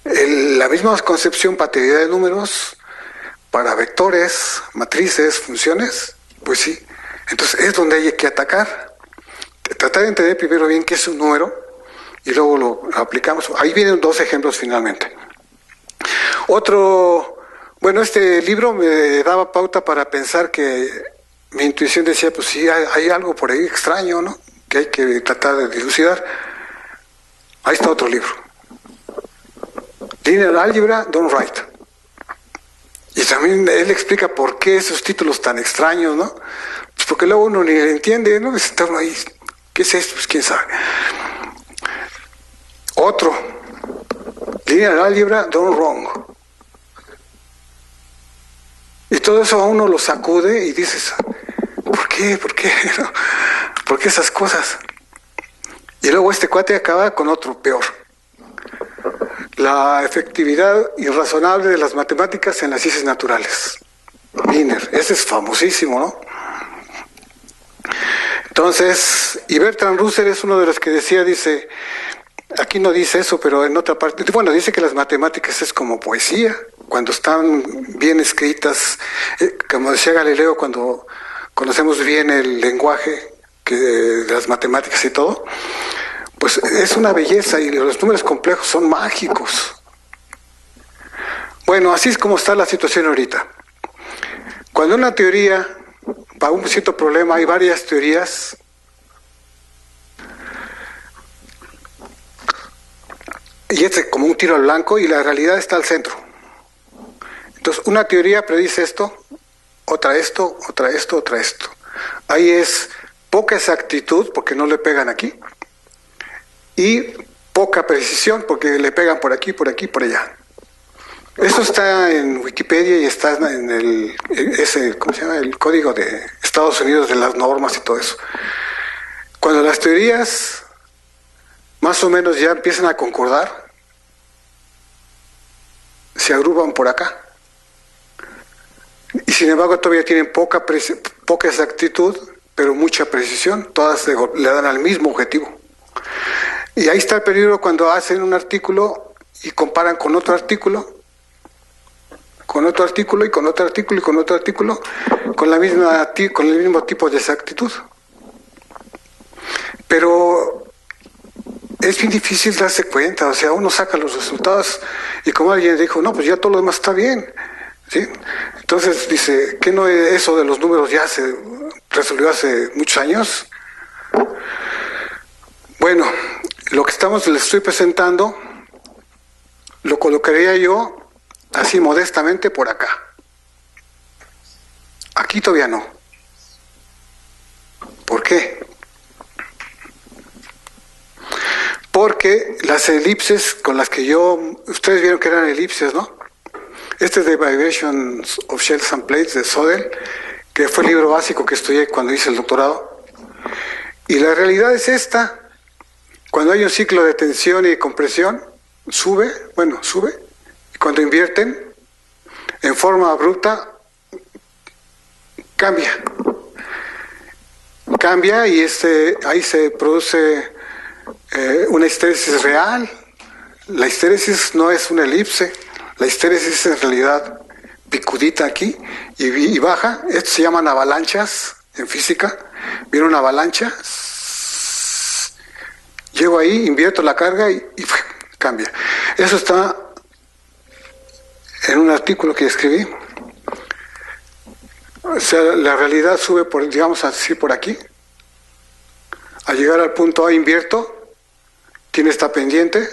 La misma concepción para teoría de números, para vectores, matrices, funciones, pues sí. Entonces es donde hay que atacar. Tratar de entender primero bien qué es un número y luego lo aplicamos. Ahí vienen dos ejemplos finalmente. Este libro me daba pauta para pensar que mi intuición decía, pues sí, hay algo por ahí extraño, ¿no? Que hay que tratar de dilucidar. Ahí está otro libro. Linear Algebra, Don Wright. Y también él explica por qué esos títulos tan extraños, ¿no? Pues porque luego uno ni le entiende, ¿no? Está uno ahí, ¿qué es esto? Pues quién sabe. Otro. Linear Algebra, Don Wrong. Y todo eso a uno lo sacude y dices, ¿por qué? ¿Por qué? ¿No? ¿Por qué esas cosas? Y luego este cuate acaba con otro peor. La efectividad irrazonable de las matemáticas en las ciencias naturales. Wiener, ese es famosísimo, ¿no? Entonces, y Bertrand Russell es uno de los que dice, aquí no dice eso, pero en otra parte, bueno, dice que las matemáticas es como poesía, cuando están bien escritas, como decía Galileo, cuando conocemos bien el lenguaje de las matemáticas y todo, pues es una belleza y los números complejos son mágicos. Bueno, así es como está la situación ahorita. Cuando una teoría, para un cierto problema, hay varias teorías, y es como un tiro al blanco y la realidad está al centro. Entonces, una teoría predice esto, otra esto, otra esto, otra esto. Ahí es poca exactitud, porque no le pegan aquí, y poca precisión, porque le pegan por aquí, por aquí, por allá. Eso está en Wikipedia y está en ¿cómo se llama? El código de Estados Unidos de las normas y todo eso. Cuando las teorías más o menos ya empiezan a concordar, se agrupan por acá. Y sin embargo todavía tienen poca exactitud, pero mucha precisión. Todas le dan al mismo objetivo. Y ahí está el peligro cuando hacen un artículo y comparan con otro artículo, con otro artículo y con otro artículo y con otro artículo, con el mismo tipo de exactitud. Pero es bien difícil darse cuenta, o sea, uno saca los resultados y como alguien dijo, no, pues ya todo lo demás está bien, ¿sí? Entonces dice, ¿qué no es eso de los números ya se resolvió hace muchos años? Bueno, lo que les estoy presentando, lo colocaría yo así modestamente por acá. Aquí todavía no. ¿Por qué? Porque las elipses con las que ustedes vieron que eran elipses, ¿no? Este es de Vibrations of Shells and Plates de Södel, que fue el libro básico que estudié cuando hice el doctorado. Y la realidad es esta. Cuando hay un ciclo de tensión y compresión, sube, y cuando invierten, en forma abrupta, cambia y ahí se produce una histeresis real, La histéresis no es una elipse, la histéresis es en realidad picudita aquí y baja. Esto se llaman avalanchas en física. Viene una avalancha, llego ahí, invierto la carga y cambia. Eso está en un artículo que escribí. O sea, la realidad sube por, digamos así, por aquí. Al llegar al punto A invierto, tiene esta pendiente,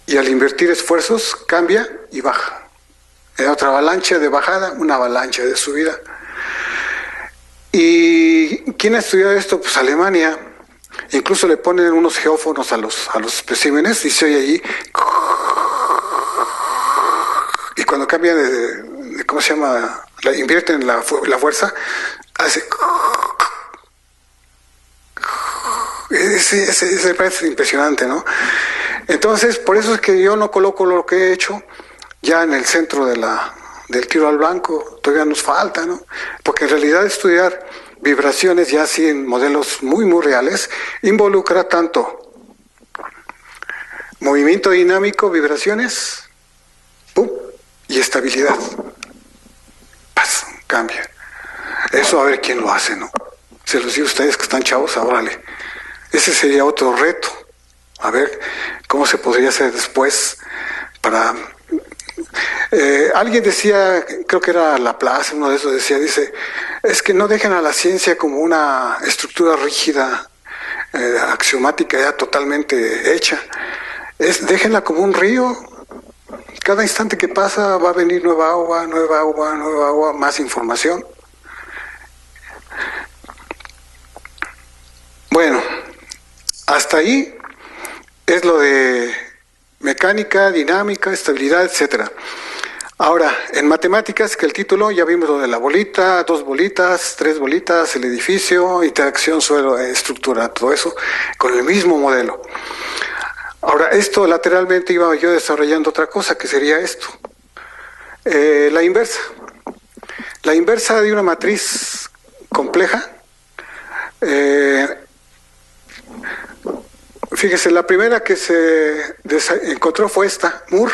y al invertir esfuerzos cambia y baja. En otra avalancha de bajada, una avalancha de subida. ¿Y quién ha estudiado esto? Pues Alemania. Incluso le ponen unos geófonos a los especímenes y se oye allí. Y cuando cambia de ¿cómo se llama? Invierten la fuerza, hace. Ese parece impresionante, ¿no? Entonces, por eso es que yo no coloco lo que he hecho ya en el centro del tiro al blanco. Todavía nos falta, ¿no? Porque en realidad estudiar vibraciones ya así en modelos muy, muy reales involucra tanto movimiento dinámico, vibraciones, ¡pum!, y estabilidad. Paz, cambia. Eso a ver quién lo hace, ¿no? Se los digo a ustedes que están chavos, órale. Ese sería otro reto. A ver cómo se podría hacer después para... alguien decía, creo que era Laplace, uno de esos dice, es que no dejen a la ciencia como una estructura rígida, axiomática, ya totalmente hecha. Déjenla como un río. Cada instante que pasa va a venir nueva agua, más información. Bueno, hasta ahí es lo de mecánica, dinámica, estabilidad, etcétera. Ahora, en matemáticas, que el título, ya vimos lo de la bolita, 2 bolitas, 3 bolitas, el edificio, interacción suelo-estructura, todo eso, con el mismo modelo. Ahora, esto lateralmente iba yo desarrollando otra cosa, que sería esto. La inversa. La inversa de una matriz compleja. Fíjese, la primera que se encontró fue esta, Moore.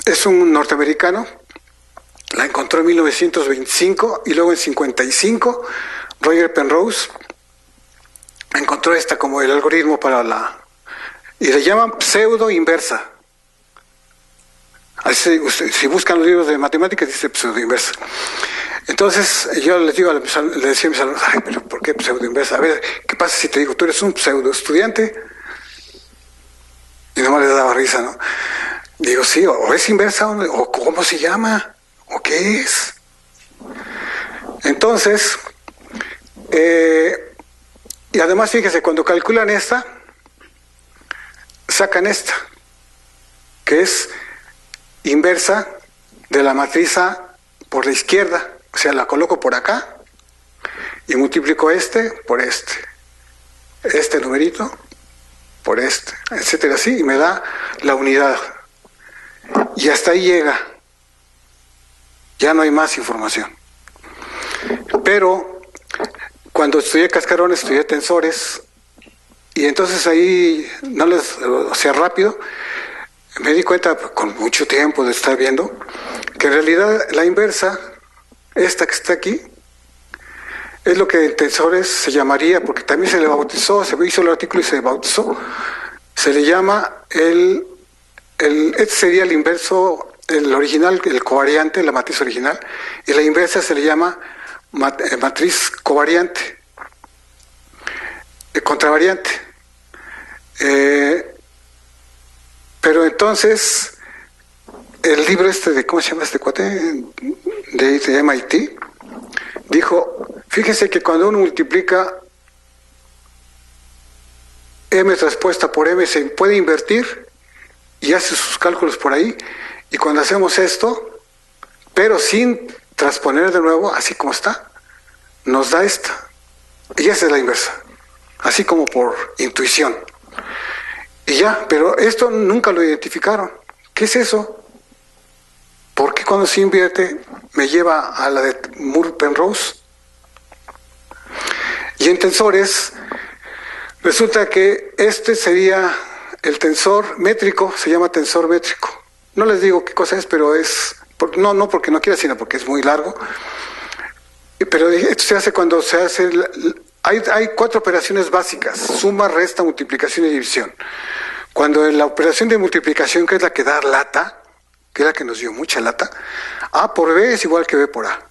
Es un norteamericano. La encontró en 1925 y luego en 55 Roger Penrose encontró esta como el algoritmo para y le llaman pseudo inversa. Así, si buscan los libros de matemáticas dice pseudo inversa. Entonces yo les digo, le decía a mis alumnos, ay, pero ¿por qué pseudo inversa? A ver, ¿qué pasa si te digo, tú eres un pseudo estudiante? Y nomás les daba risa, ¿no? Digo, sí, o es inversa, o ¿cómo se llama? ¿O qué es? Entonces, y además fíjese, cuando calculan esta, sacan esta, que es inversa de la matriz A por la izquierda. O sea, la coloco por acá y multiplico este por este numerito por este, etcétera, así, y me da la unidad. Y hasta ahí llega. Ya no hay más información. Pero cuando estudié cascarones, estudié tensores, y entonces ahí, rápido, me di cuenta, con mucho tiempo de estar viendo, que en realidad la inversa, esta que está aquí, es lo que en tensores se llamaría, porque también se le bautizó, se hizo el artículo y se bautizó, se le llama este sería el inverso, el original, el covariante, la matriz original, y la inversa se le llama matriz covariante, contravariante. Pero entonces, el libro de, ¿cómo se llama este cuate? De MIT, dijo, fíjese que cuando uno multiplica m traspuesta por m se puede invertir y hace sus cálculos por ahí, y cuando hacemos esto, pero sin transponer de nuevo, así como está, nos da esta, y esa es la inversa, así como por intuición. Y ya, pero esto nunca lo identificaron. ¿Qué es eso? ¿Por qué cuando se invierte me lleva a la de Moore-Penrose? Y en tensores resulta que este sería el tensor métrico se llama tensor métrico. No les digo qué cosa es, pero es, no porque no quiera, sino porque es muy largo. Pero esto se hace cuando se hace, hay 4 operaciones básicas: suma, resta, multiplicación y división. Cuando en la operación de multiplicación, que es la que da lata, que es la que nos dio mucha lata, A por B es igual que B por A.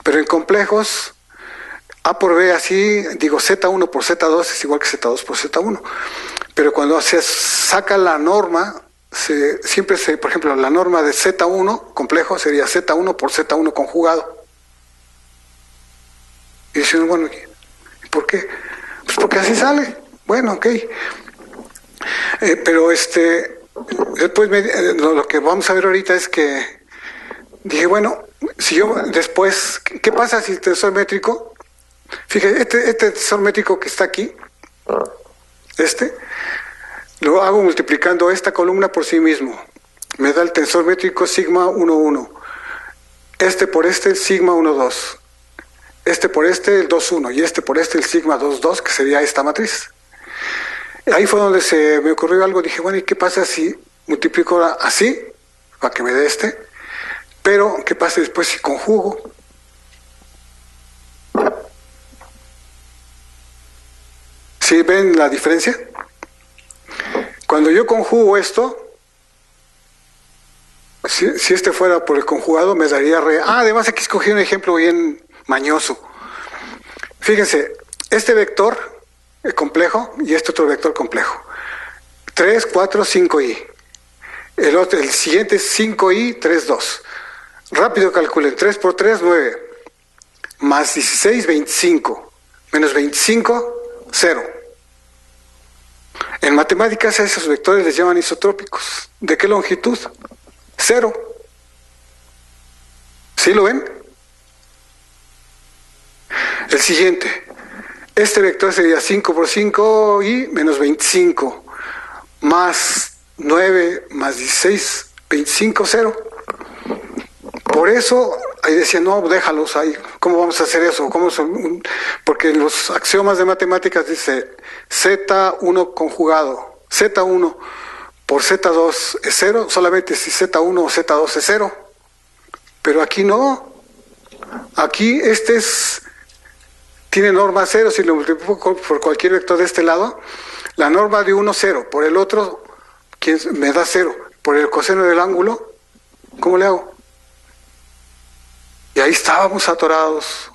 Pero en complejos, A por B así, digo Z1 por Z2 es igual que Z2 por Z1. Pero cuando se saca la norma, por ejemplo, la norma de Z1 complejo sería Z1 por Z1 conjugado. Y dicen, bueno, ¿por qué? Pues porque así sale. Bueno, ok. Pero después lo que vamos a ver ahorita es que dije, bueno, si yo después, ¿qué pasa si el tensor métrico? Fíjate, este tensor métrico que está aquí, lo hago multiplicando esta columna por sí mismo. Me da el tensor métrico sigma 1, 1. Por sigma 1, 2. Por el 2, 1. Y por el sigma 2, 2, que sería esta matriz. Ahí fue donde se me ocurrió algo. Dije, bueno, ¿y qué pasa si multiplico así, para que me dé Pero, ¿qué pasa después si conjugo? ¿Sí ven la diferencia? Cuando yo conjugo esto, si fuera por el conjugado, me daría re. Además aquí escogí un ejemplo bien mañoso. Fíjense, este vector complejo y este otro vector complejo. 3, 4, 5i. El siguiente es 5i, 3, 2. Rápido calculen. 3 por 3, 9. Más 16, 25. Menos 25, 0. En matemáticas a esos vectores les llaman isotrópicos. ¿De qué longitud? 0. ¿Sí lo ven? El siguiente. Este vector sería 5 por 5 y menos 25. Más 9 más 16, 25, 0. Por eso, ahí decían, no, déjalos ahí. ¿Cómo vamos a hacer eso? Porque en los axiomas de matemáticas dice Z1 conjugado. Z1 por Z2 es 0, solamente si Z1 o Z2 es 0. Pero aquí no. Aquí tiene norma 0, si lo multiplico por cualquier vector de este lado, la norma de 1, 0. Por el otro, me da 0. Por el coseno del ángulo, ¿cómo le hago? Y ahí estábamos atorados.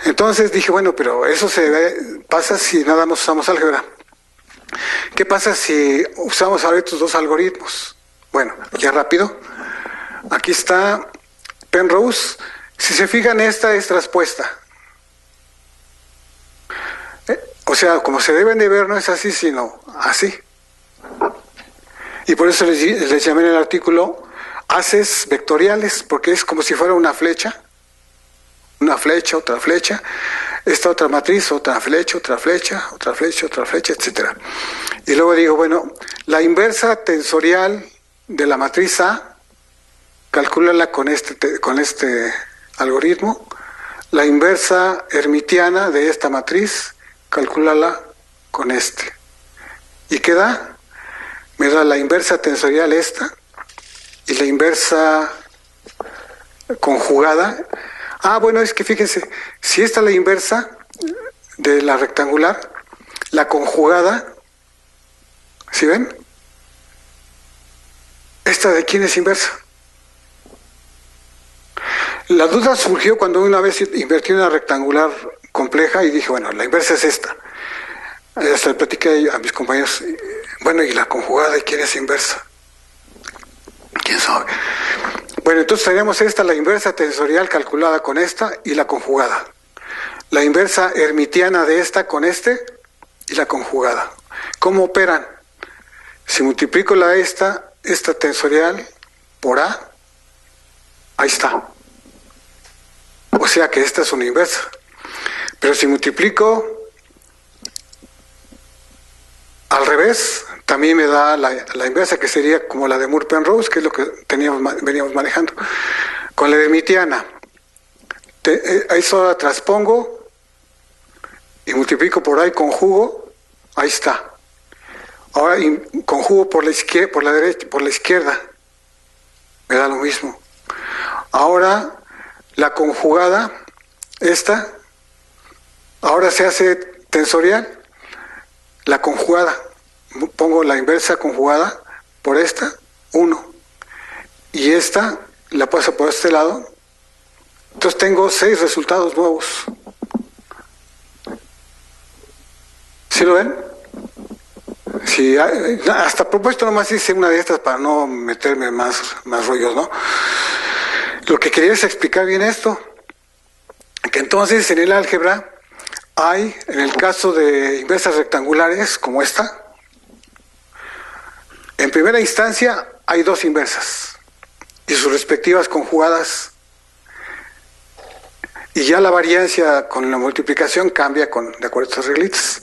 Entonces dije, bueno, pero eso pasa si nada más usamos álgebra. ¿Qué pasa si usamos ahora estos dos algoritmos? Bueno, ya rápido. Aquí está Penrose. Si se fijan, esta es traspuesta. O sea, como se deben de ver, no es así, sino así. Y por eso les llamé en el artículo haces vectoriales, porque es como si fuera una flecha, otra flecha, esta otra matriz, otra flecha, otra flecha, otra flecha, otra flecha, etc. Y luego digo, bueno, la inversa tensorial de la matriz A, calcúlala con este algoritmo. La inversa hermitiana de esta matriz, calcúlala con este. ¿Y qué da? Me da la inversa tensorial esta, y la inversa conjugada. Bueno, es que fíjense, si esta es la inversa de la rectangular, la conjugada, ¿sí ven? ¿Esta de quién es inversa? La duda surgió cuando una vez invertí una rectangular compleja y dije, bueno, la inversa es esta. Hasta le platiqué a mis compañeros, bueno, ¿y la conjugada y quién es inversa? ¿Quién sabe? Bueno, entonces tenemos la inversa tensorial calculada con esta y la conjugada. La inversa hermitiana de esta con y la conjugada. ¿Cómo operan? Si multiplico esta tensorial por A, ahí está. O sea que esta es una inversa. Pero si multiplico al revés, también me da la inversa, que sería como la de Moore-Penrose, que es lo que veníamos manejando. Con la hermitiana, ahí solo la transpongo y multiplico por ahí, conjugo, ahí está. Ahora conjugo por la izquierda, por la derecha, por la izquierda. Me da lo mismo. Ahora la conjugada, esta, ahora se hace tensorial. La conjugada, pongo la inversa conjugada por esta, 1. Y esta la paso por este lado. Entonces tengo 6 resultados nuevos. ¿Sí lo ven? Sí, hasta a propósito nomás hice una de estas para no meterme más rollos, ¿no? Lo que quería es explicar bien esto, que entonces en el álgebra hay, en el caso de inversas rectangulares como esta, en primera instancia hay 2 inversas y sus respectivas conjugadas, y ya la variancia con la multiplicación cambia de acuerdo a estas reglitas.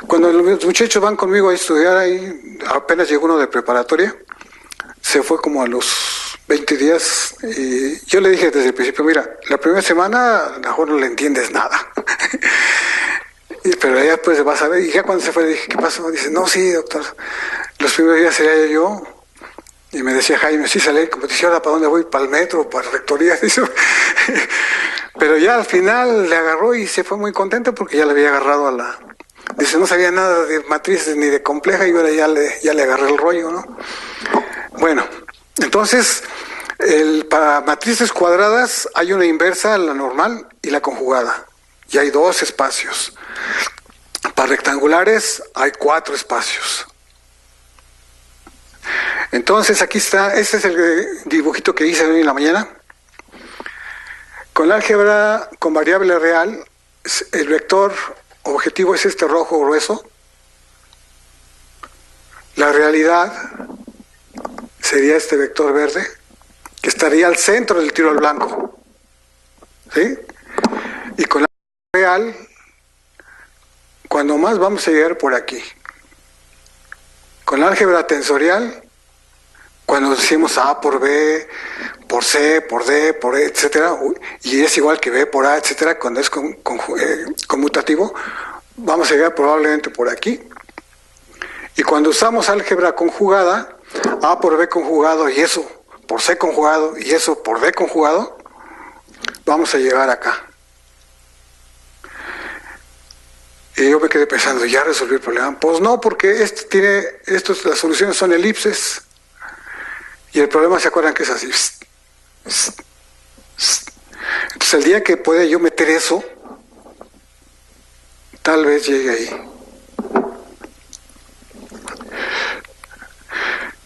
Cuando los muchachos van conmigo a estudiar ahí, apenas llegó uno de preparatoria, se fue como a los 20 días, y yo le dije desde el principio, mira, la primera semana a lo mejor no le entiendes nada, pero ya después vas a ver, y ya cuando se fue le dije, ¿qué pasó? Dice, no, sí, doctor, los primeros días sería yo. Y me decía Jaime, sí, salí como dice, ¿ahora para dónde voy? ¿Para el metro? ¿Para la rectoría? Pero ya al final le agarró y se fue muy contento porque ya le había agarrado a la... Dice, no sabía nada de matrices ni de compleja y ahora ya le agarré el rollo, ¿no? Bueno, entonces, para matrices cuadradas hay una inversa, la normal y la conjugada. Y hay 2 espacios. Para rectangulares hay 4 espacios. Entonces aquí está, este es el dibujito que hice hoy en la mañana. Con la álgebra con variable real, el vector objetivo es este rojo grueso. La realidad sería este vector verde, que estaría al centro del tiro al blanco. ¿Sí? Y con la real, cuando más vamos a llegar por aquí. Con la álgebra tensorial, cuando decimos A por B, por C, por D, por E, etcétera, y es igual que B por A, etcétera, cuando es conmutativo, vamos a llegar probablemente por aquí. Y cuando usamos álgebra conjugada, A por B conjugado y eso por C conjugado y eso por D conjugado, vamos a llegar acá. Y yo me quedé pensando, ¿ya resolví el problema? Pues no, porque las soluciones son elipses. Y el problema, ¿se acuerdan que es así? Entonces, el día que pueda yo meter eso, tal vez llegue ahí.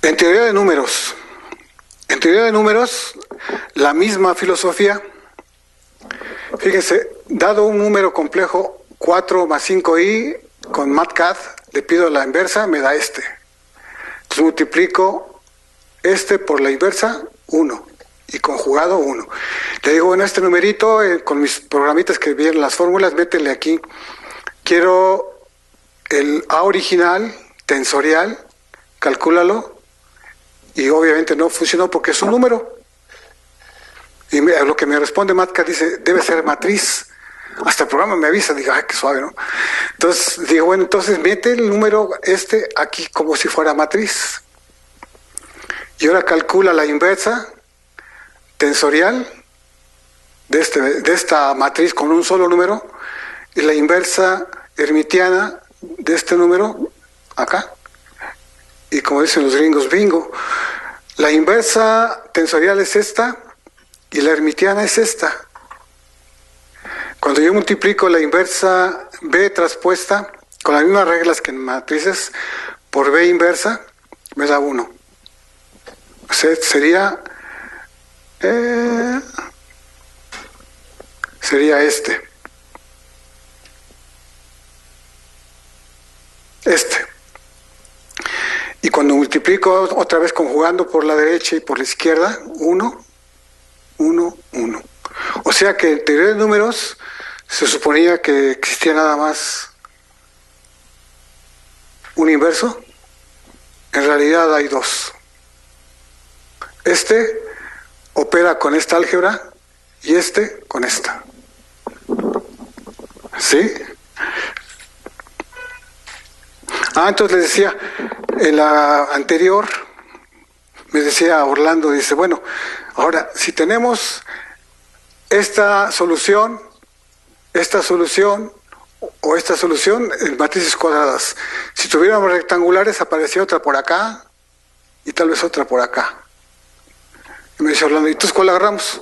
En teoría de números, la misma filosofía. Fíjense, dado un número complejo, 4 más 5i, con MATCAD, le pido la inversa, me da este. Entonces multiplico este por la inversa, 1, y conjugado 1. Le digo, bueno, este numerito, con mis programitas que vienen las fórmulas, métele aquí. Quiero el A original, tensorial, calcúlalo, y obviamente no funcionó porque es un número. Y lo que me responde MATCAD dice, debe ser matriz. Hasta el programa me avisa, digo, ay, qué suave, ¿no? Entonces, digo, bueno, entonces mete el número aquí como si fuera matriz. Y ahora calcula la inversa tensorial de esta matriz con un solo número y la inversa hermitiana de este número acá. Y como dicen los gringos, bingo. La inversa tensorial es esta y la hermitiana es esta. Cuando yo multiplico la inversa B traspuesta con las mismas reglas que en matrices por B inversa, me da 1. O sea, sería este. Y cuando multiplico otra vez conjugando por la derecha y por la izquierda, 1, 1, 1. O sea que en teoría de números se suponía que existía nada más un inverso. En realidad hay 2. Este opera con esta álgebra y este con esta. ¿Sí? Entonces les decía, en la anterior, me decía Orlando, dice, bueno, ahora, si tenemos esta solución o esta solución en matrices cuadradas, si tuviéramos rectangulares, aparecía otra por acá y tal vez otra por acá. Y me dice Orlando, ¿y entonces cuál agarramos?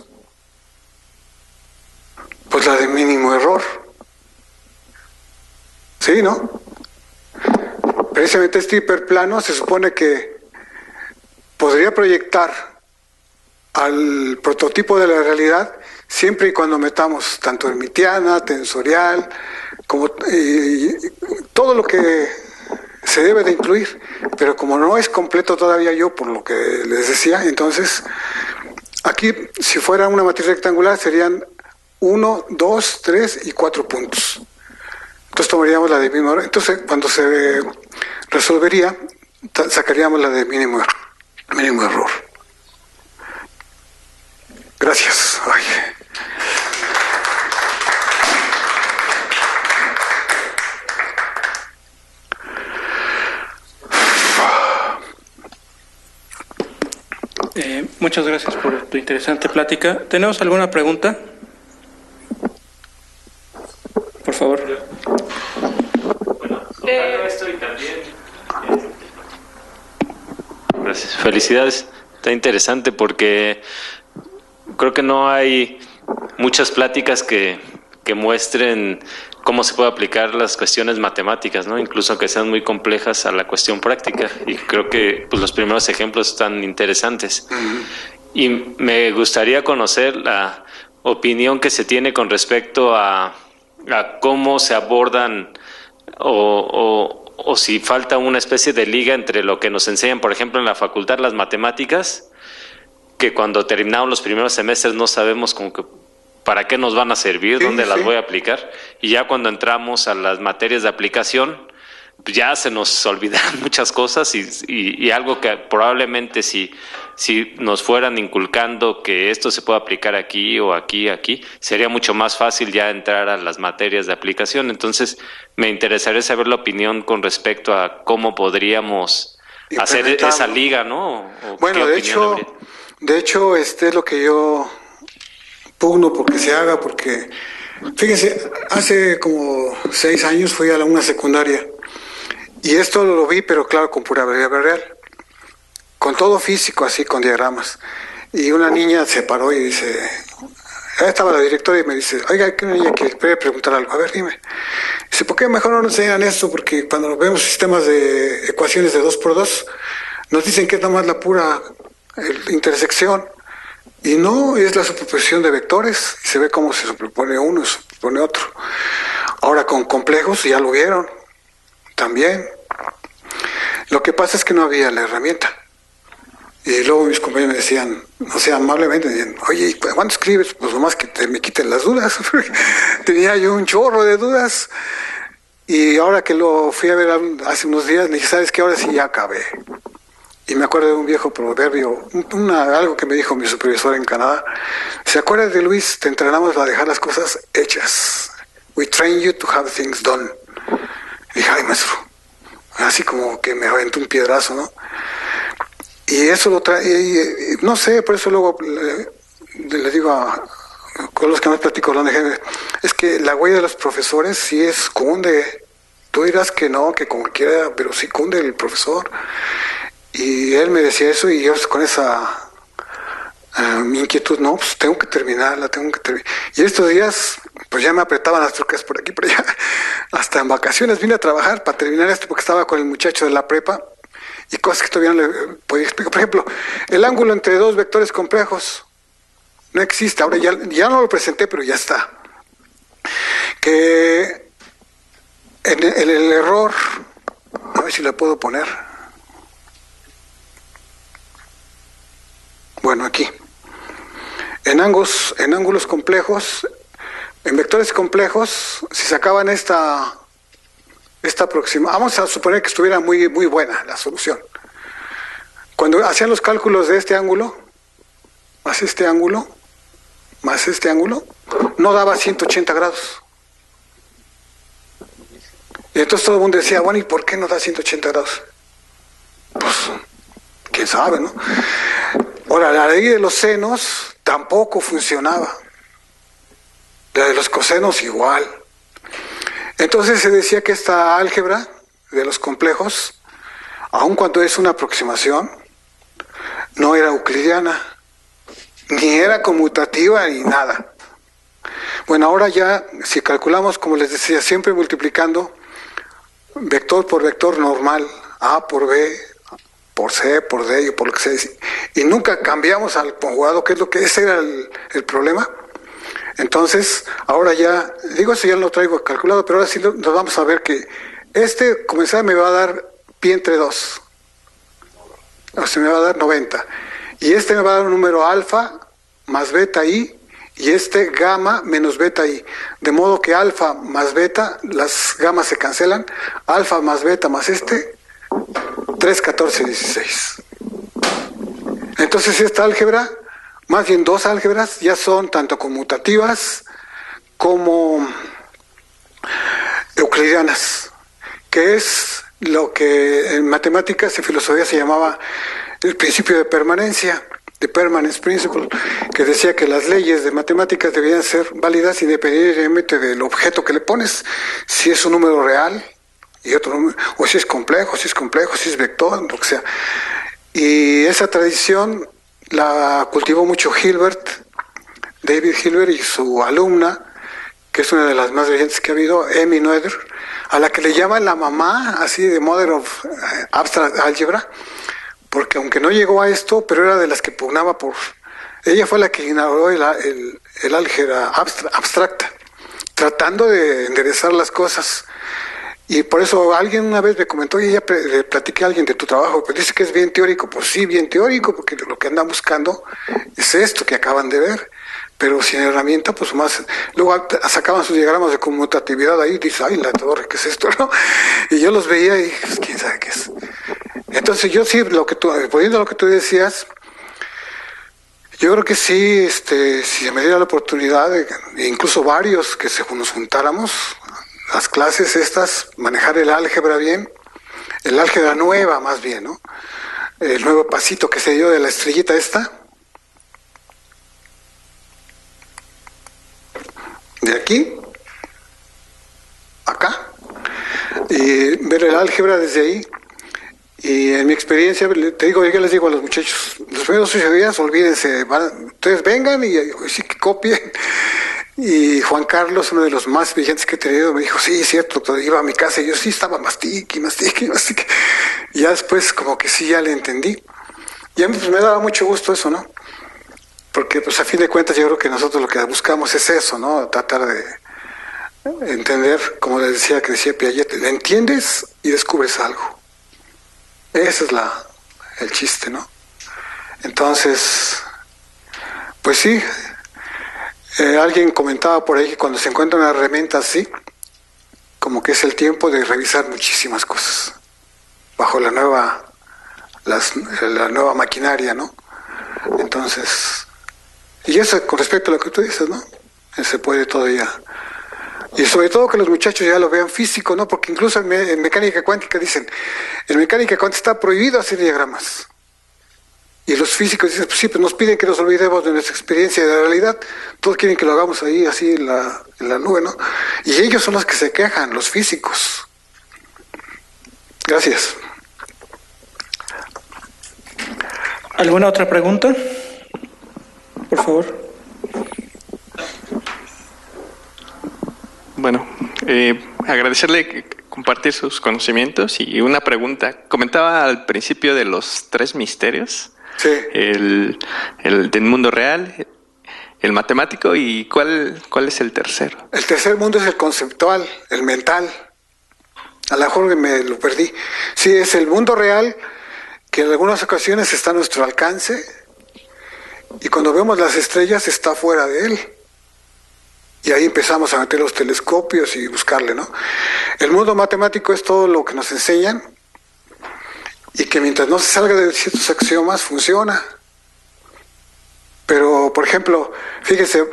Pues la de mínimo error. ¿Sí, no? Precisamente este hiperplano se supone que podría proyectar al prototipo de la realidad siempre y cuando metamos tanto hermitiana, tensorial, como todo lo que se debe de incluir, pero como no es completo todavía yo, por lo que les decía, entonces aquí si fuera una matriz rectangular serían 1, 2, 3 y 4 puntos. Entonces tomaríamos la de mínimo error. Entonces cuando se resolvería, sacaríamos la de mínimo error. Gracias. Ay. Muchas gracias por tu interesante plática. ¿Tenemos alguna pregunta? Por favor. Estoy también. Gracias. Felicidades. Está interesante porque creo que no hay muchas pláticas que muestren cómo se puede aplicar las cuestiones matemáticas, ¿no? Incluso que sean muy complejas a la cuestión práctica. Y creo que pues, los primeros ejemplos están interesantes. Y me gustaría conocer la opinión que se tiene con respecto a cómo se abordan o si falta una especie de liga entre lo que nos enseñan, por ejemplo, en la facultad, las matemáticas, que cuando terminamos los primeros semestres no sabemos como que para qué nos van a servir, dónde las voy a aplicar, y ya cuando entramos a las materias de aplicación, pues ya se nos olvidan muchas cosas y algo que probablemente si nos fueran inculcando que esto se puede aplicar aquí o aquí, sería mucho más fácil ya entrar a las materias de aplicación. Entonces, me interesaría saber la opinión con respecto a cómo podríamos hacer esa liga, ¿no? Bueno, de hecho, es lo que yo pugno porque se haga, porque, fíjense, hace como 6 años fui a una secundaria y esto lo vi, pero claro, con pura variable real, con todo físico, así, con diagramas. Y una niña se paró y dice, estaba la directora y me dice, oiga, que una niña quiere preguntar algo, a ver, dime. Dice, ¿por qué mejor no nos enseñan esto? Porque cuando vemos sistemas de ecuaciones de 2×2, nos dicen que es nada más la pura intersección. Y no, es la superposición de vectores, y se ve cómo se superpone uno y se superpone otro. Ahora con complejos ya lo vieron, también. Lo que pasa es que no había la herramienta. Y luego mis compañeros me decían, o sea, amablemente, me decían, oye, ¿cuándo escribes? Pues nomás que me quiten las dudas. Tenía yo un chorro de dudas. Y ahora que lo fui a ver hace unos días, le dije, ¿sabes qué? Ahora sí ya acabé. Y me acuerdo de un viejo proverbio, algo que me dijo mi supervisor en Canadá. ¿Se acuerda de Luis? Te entrenamos a dejar las cosas hechas. We train you to have things done. Y dije, ay, maestro. Así como que me aventó un piedrazo, ¿no? Y eso lo trae, no sé, por eso luego le digo con los que más platico, es que la huella de los profesores sí cunde. Tú dirás que no, que como quiera, pero sí cunde el profesor. Y él me decía eso y yo con esa mi inquietud, no, pues tengo que terminarla. Y estos días, pues ya me apretaban las trucas por aquí, por allá. Hasta en vacaciones vine a trabajar para terminar esto porque estaba con el muchacho de la prepa y cosas que todavía no le podía explicar. Por ejemplo, el ángulo entre dos vectores complejos no existe. Ahora ya no lo presenté, pero ya está. Que en el error, a ver si la puedo poner. Bueno, aquí. En ángulos complejos, en vectores complejos, si sacaban esta aproximación, vamos a suponer que estuviera muy, muy buena la solución. Cuando hacían los cálculos de este ángulo, más este ángulo, no daba 180 grados. Y entonces todo el mundo decía, bueno, ¿y por qué no da 180 grados? Pues, quién sabe, ¿no? Ahora, la ley de los senos tampoco funcionaba. La de los cosenos igual. Entonces se decía que esta álgebra de los complejos, aun cuando es una aproximación, no era euclidiana, ni era conmutativa, ni nada. Bueno, ahora ya, si calculamos, como les decía, siempre multiplicando vector por vector normal, A por B, por C, por D, por lo que sea, y nunca cambiamos al conjugado, que es lo que ese era el problema. Entonces, ahora ya, digo, eso ya lo traigo calculado, pero ahora sí nos vamos a ver que comenzar me va a dar pi entre 2, o sea, me va a dar 90, y me va a dar un número alfa más beta i, y gamma menos beta i, de modo que alfa más beta, las gamas se cancelan, alfa más beta más 3, 14, 16. Entonces esta álgebra, más bien dos álgebras, ya son tanto conmutativas como euclidianas, que es lo que en matemáticas y filosofía se llamaba el principio de permanencia, de permanence principle, que decía que las leyes de matemáticas debían ser válidas independientemente del objeto que le pones, si es un número real y otro número, o si es complejo, si es vector, lo que sea. Y esa tradición la cultivó mucho David Hilbert, y su alumna, que es una de las más brillantes que ha habido, Amy Noether, a la que le llaman la mamá, así, de Mother of Abstract Algebra, porque aunque no llegó a esto, pero era de las que pugnaba por... Ella fue la que inauguró el álgebra abstracta, tratando de enderezar las cosas. Y por eso alguien una vez me comentó, y le platiqué a alguien de tu trabajo, pero dice que es bien teórico. Pues sí, bien teórico, porque lo que andan buscando es esto que acaban de ver, pero sin herramienta, pues más. Luego sacaban sus diagramas de conmutatividad ahí, y dice, ay, la torre, ¿qué es esto? ¿No? Y yo los veía y pues, quién sabe qué es. Entonces yo sí, poniendo lo que tú decías, yo creo que sí, si se me diera la oportunidad, incluso varios, que nos juntáramos, las clases estas, manejar el álgebra bien, el álgebra nueva más bien, ¿no? El nuevo pasito que se dio de la estrellita esta, de aquí, acá, y ver el álgebra desde ahí. Y en mi experiencia, te digo, yo les digo a los muchachos, los primeros 8 días, olvídense, ustedes vengan y sí que copien. Y Juan Carlos, uno de los más brillantes que he tenido, me dijo, sí, es cierto, doctor, iba a mi casa y yo sí estaba mastique. Y ya después como que sí, ya le entendí. Y a mí pues me daba mucho gusto eso, ¿no? Porque pues a fin de cuentas yo creo que nosotros lo que buscamos es eso, ¿no? Tratar de entender, como les decía, que decía Piaget, le entiendes y descubres algo. Ese es el chiste, ¿no? Entonces, pues sí, alguien comentaba por ahí que cuando se encuentra una herramienta así, como que es el tiempo de revisar muchísimas cosas bajo la nueva maquinaria, ¿no? Entonces, y eso con respecto a lo que tú dices, ¿no? Se puede todavía. Y sobre todo que los muchachos ya lo vean físico, ¿no? Porque incluso en mecánica cuántica dicen, en mecánica cuántica está prohibido hacer diagramas. Y los físicos dicen, pues sí, pues nos piden que nos olvidemos de nuestra experiencia de la realidad. Todos quieren que lo hagamos ahí, así en la nube, ¿no? Y ellos son los que se quejan, los físicos. Gracias. ¿Alguna otra pregunta? Por favor. Bueno, agradecerle compartir sus conocimientos y una pregunta. Comentaba al principio de los 3 misterios. Sí. El del mundo real, el matemático, y ¿cuál es el tercero? El tercer mundo es el conceptual, el mental. A lo mejor me lo perdí. Sí, es el mundo real que en algunas ocasiones está a nuestro alcance y cuando vemos las estrellas está fuera de él. Y ahí empezamos a meter los telescopios y buscarle, ¿no? El mundo matemático es todo lo que nos enseñan y que mientras no se salga de ciertos axiomas funciona. Pero, por ejemplo, fíjense,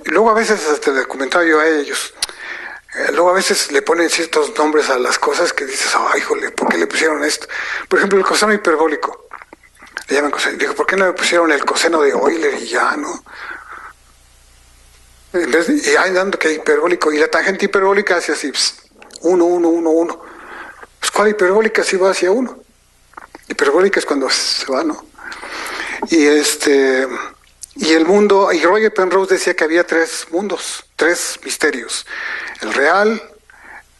luego a veces hasta les comentaba yo a ellos, Luego a veces le ponen ciertos nombres a las cosas que dices, ay, híjole, ¿por qué le pusieron esto? Por ejemplo, el coseno hiperbólico. Le llaman coseno. Digo, ¿por qué no le pusieron el coseno de Euler y ya, no? Y ahí dando que hiperbólico. Y la tangente hiperbólica hace así, 1, 1, 1, 1. Pues, ¿cuál hiperbólica si va hacia 1? Hiperbólica es cuando se va, ¿no? Y el mundo, y Roger Penrose decía que había 3 mundos, 3 misterios: el real,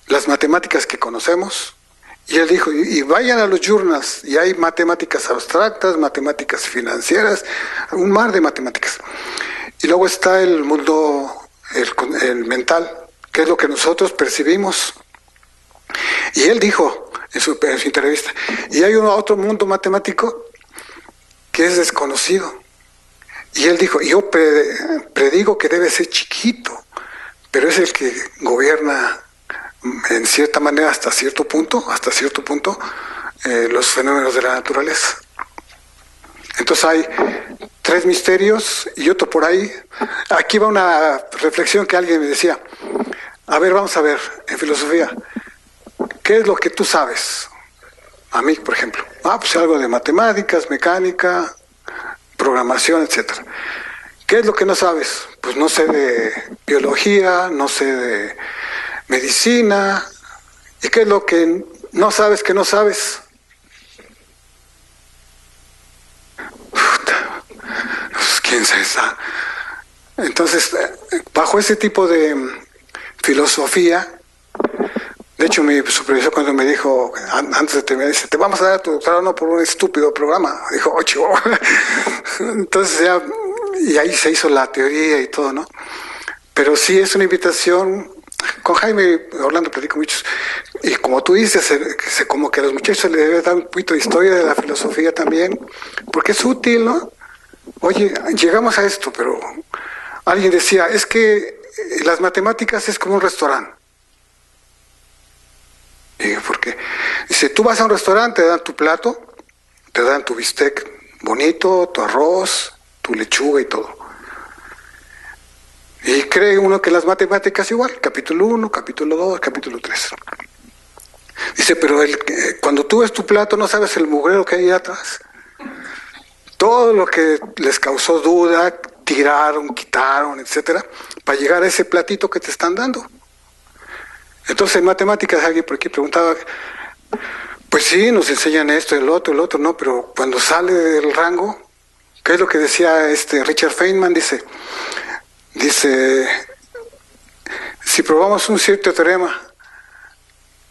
las matemáticas que conocemos, y él dijo, y vayan a los journals, y hay matemáticas abstractas, matemáticas financieras, un mar de matemáticas. Y luego está el mundo, el mental, que es lo que nosotros percibimos. Y él dijo en su entrevista, y hay otro mundo matemático que es desconocido. Y él dijo, yo predigo que debe ser chiquito, pero es el que gobierna en cierta manera hasta cierto punto, los fenómenos de la naturaleza. Entonces hay 3 misterios y otro por ahí. Aquí va una reflexión que alguien me decía, a ver, vamos a ver, en filosofía, ¿qué es lo que tú sabes? A mí, por ejemplo, pues algo de matemáticas, mecánica, programación, etcétera. ¿Qué es lo que no sabes? Pues no sé de biología, no sé de medicina. ¿Y qué es lo que no sabes que no sabes? Pues, ¿quién se está? Entonces, bajo ese tipo de filosofía, de hecho mi supervisor cuando me dijo, antes de terminar, dice, te vamos a dar tu doctorado no por un estúpido programa. Dijo, 8. Entonces ya, y ahí se hizo la teoría y todo, ¿no? Pero sí es una invitación. Con Jaime Orlando platico muchos, y como tú dices, como que a los muchachos se les debe dar un poquito de historia de la filosofía también, porque es útil, ¿no? Oye, llegamos a esto, pero alguien decía, es que las matemáticas es como un restaurante. Y ¿por qué? Dice, tú vas a un restaurante, te dan tu plato, te dan tu bistec bonito, tu arroz, tu lechuga y todo. Y cree uno que las matemáticas igual, capítulo 1, capítulo 2, capítulo 3. Dice, pero cuando tú ves tu plato no sabes el mugrero que hay atrás. Todo lo que les causó duda, tiraron, quitaron, etcétera, para llegar a ese platito que te están dando. Entonces en matemáticas alguien por aquí preguntaba, pues sí, nos enseñan esto, el otro, no, pero cuando sale del rango, ¿qué es lo que decía Richard Feynman? Dice, si probamos un cierto teorema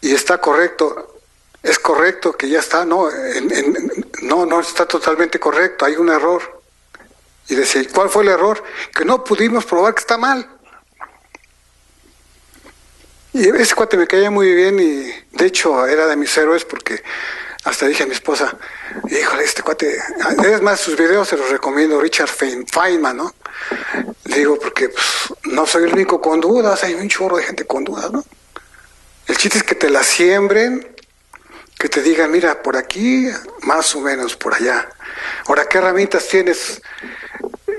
y está correcto, es correcto que ya está, no está totalmente correcto, hay un error. Y decía, ¿cuál fue el error? Que no pudimos probar que está mal. Y ese cuate me caía muy bien y de hecho era de mis héroes porque hasta dije a mi esposa, híjole, este cuate, es más, sus videos se los recomiendo, Richard Feynman, ¿no? Le digo, porque pues, no soy el único con dudas, hay un chorro de gente con dudas, ¿no? El chiste es que te la siembren, que te digan, mira, por aquí, más o menos por allá. Ahora, ¿qué herramientas tienes?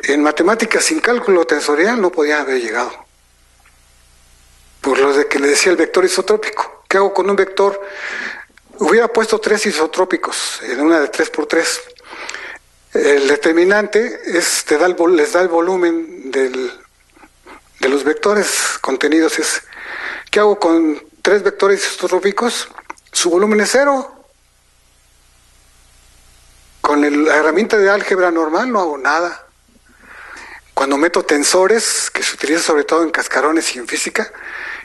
En matemáticas sin cálculo tensorial no podían haber llegado. Por lo de que le decía el vector isotrópico. ¿Qué hago con un vector? Hubiera puesto 3 isotrópicos en una de 3×3. El determinante les da el volumen de los vectores contenidos. ¿Qué hago con 3 vectores isotrópicos? Su volumen es 0. Con la herramienta de álgebra normal no hago nada. Cuando meto tensores, que se utiliza sobre todo en cascarones y en física,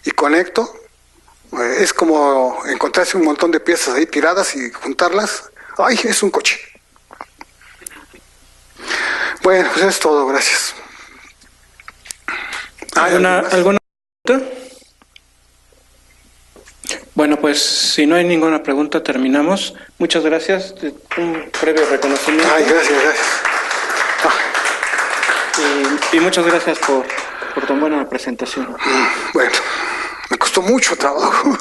y conecto, es como encontrarse un montón de piezas ahí tiradas y juntarlas. ¡Ay, es un coche! Bueno, pues es todo, gracias. ¿Alguna pregunta? Bueno, pues si no hay ninguna pregunta, terminamos. Muchas gracias. Un breve reconocimiento. Ay, gracias. Y muchas gracias por tan buena presentación. Bueno, me costó mucho trabajo.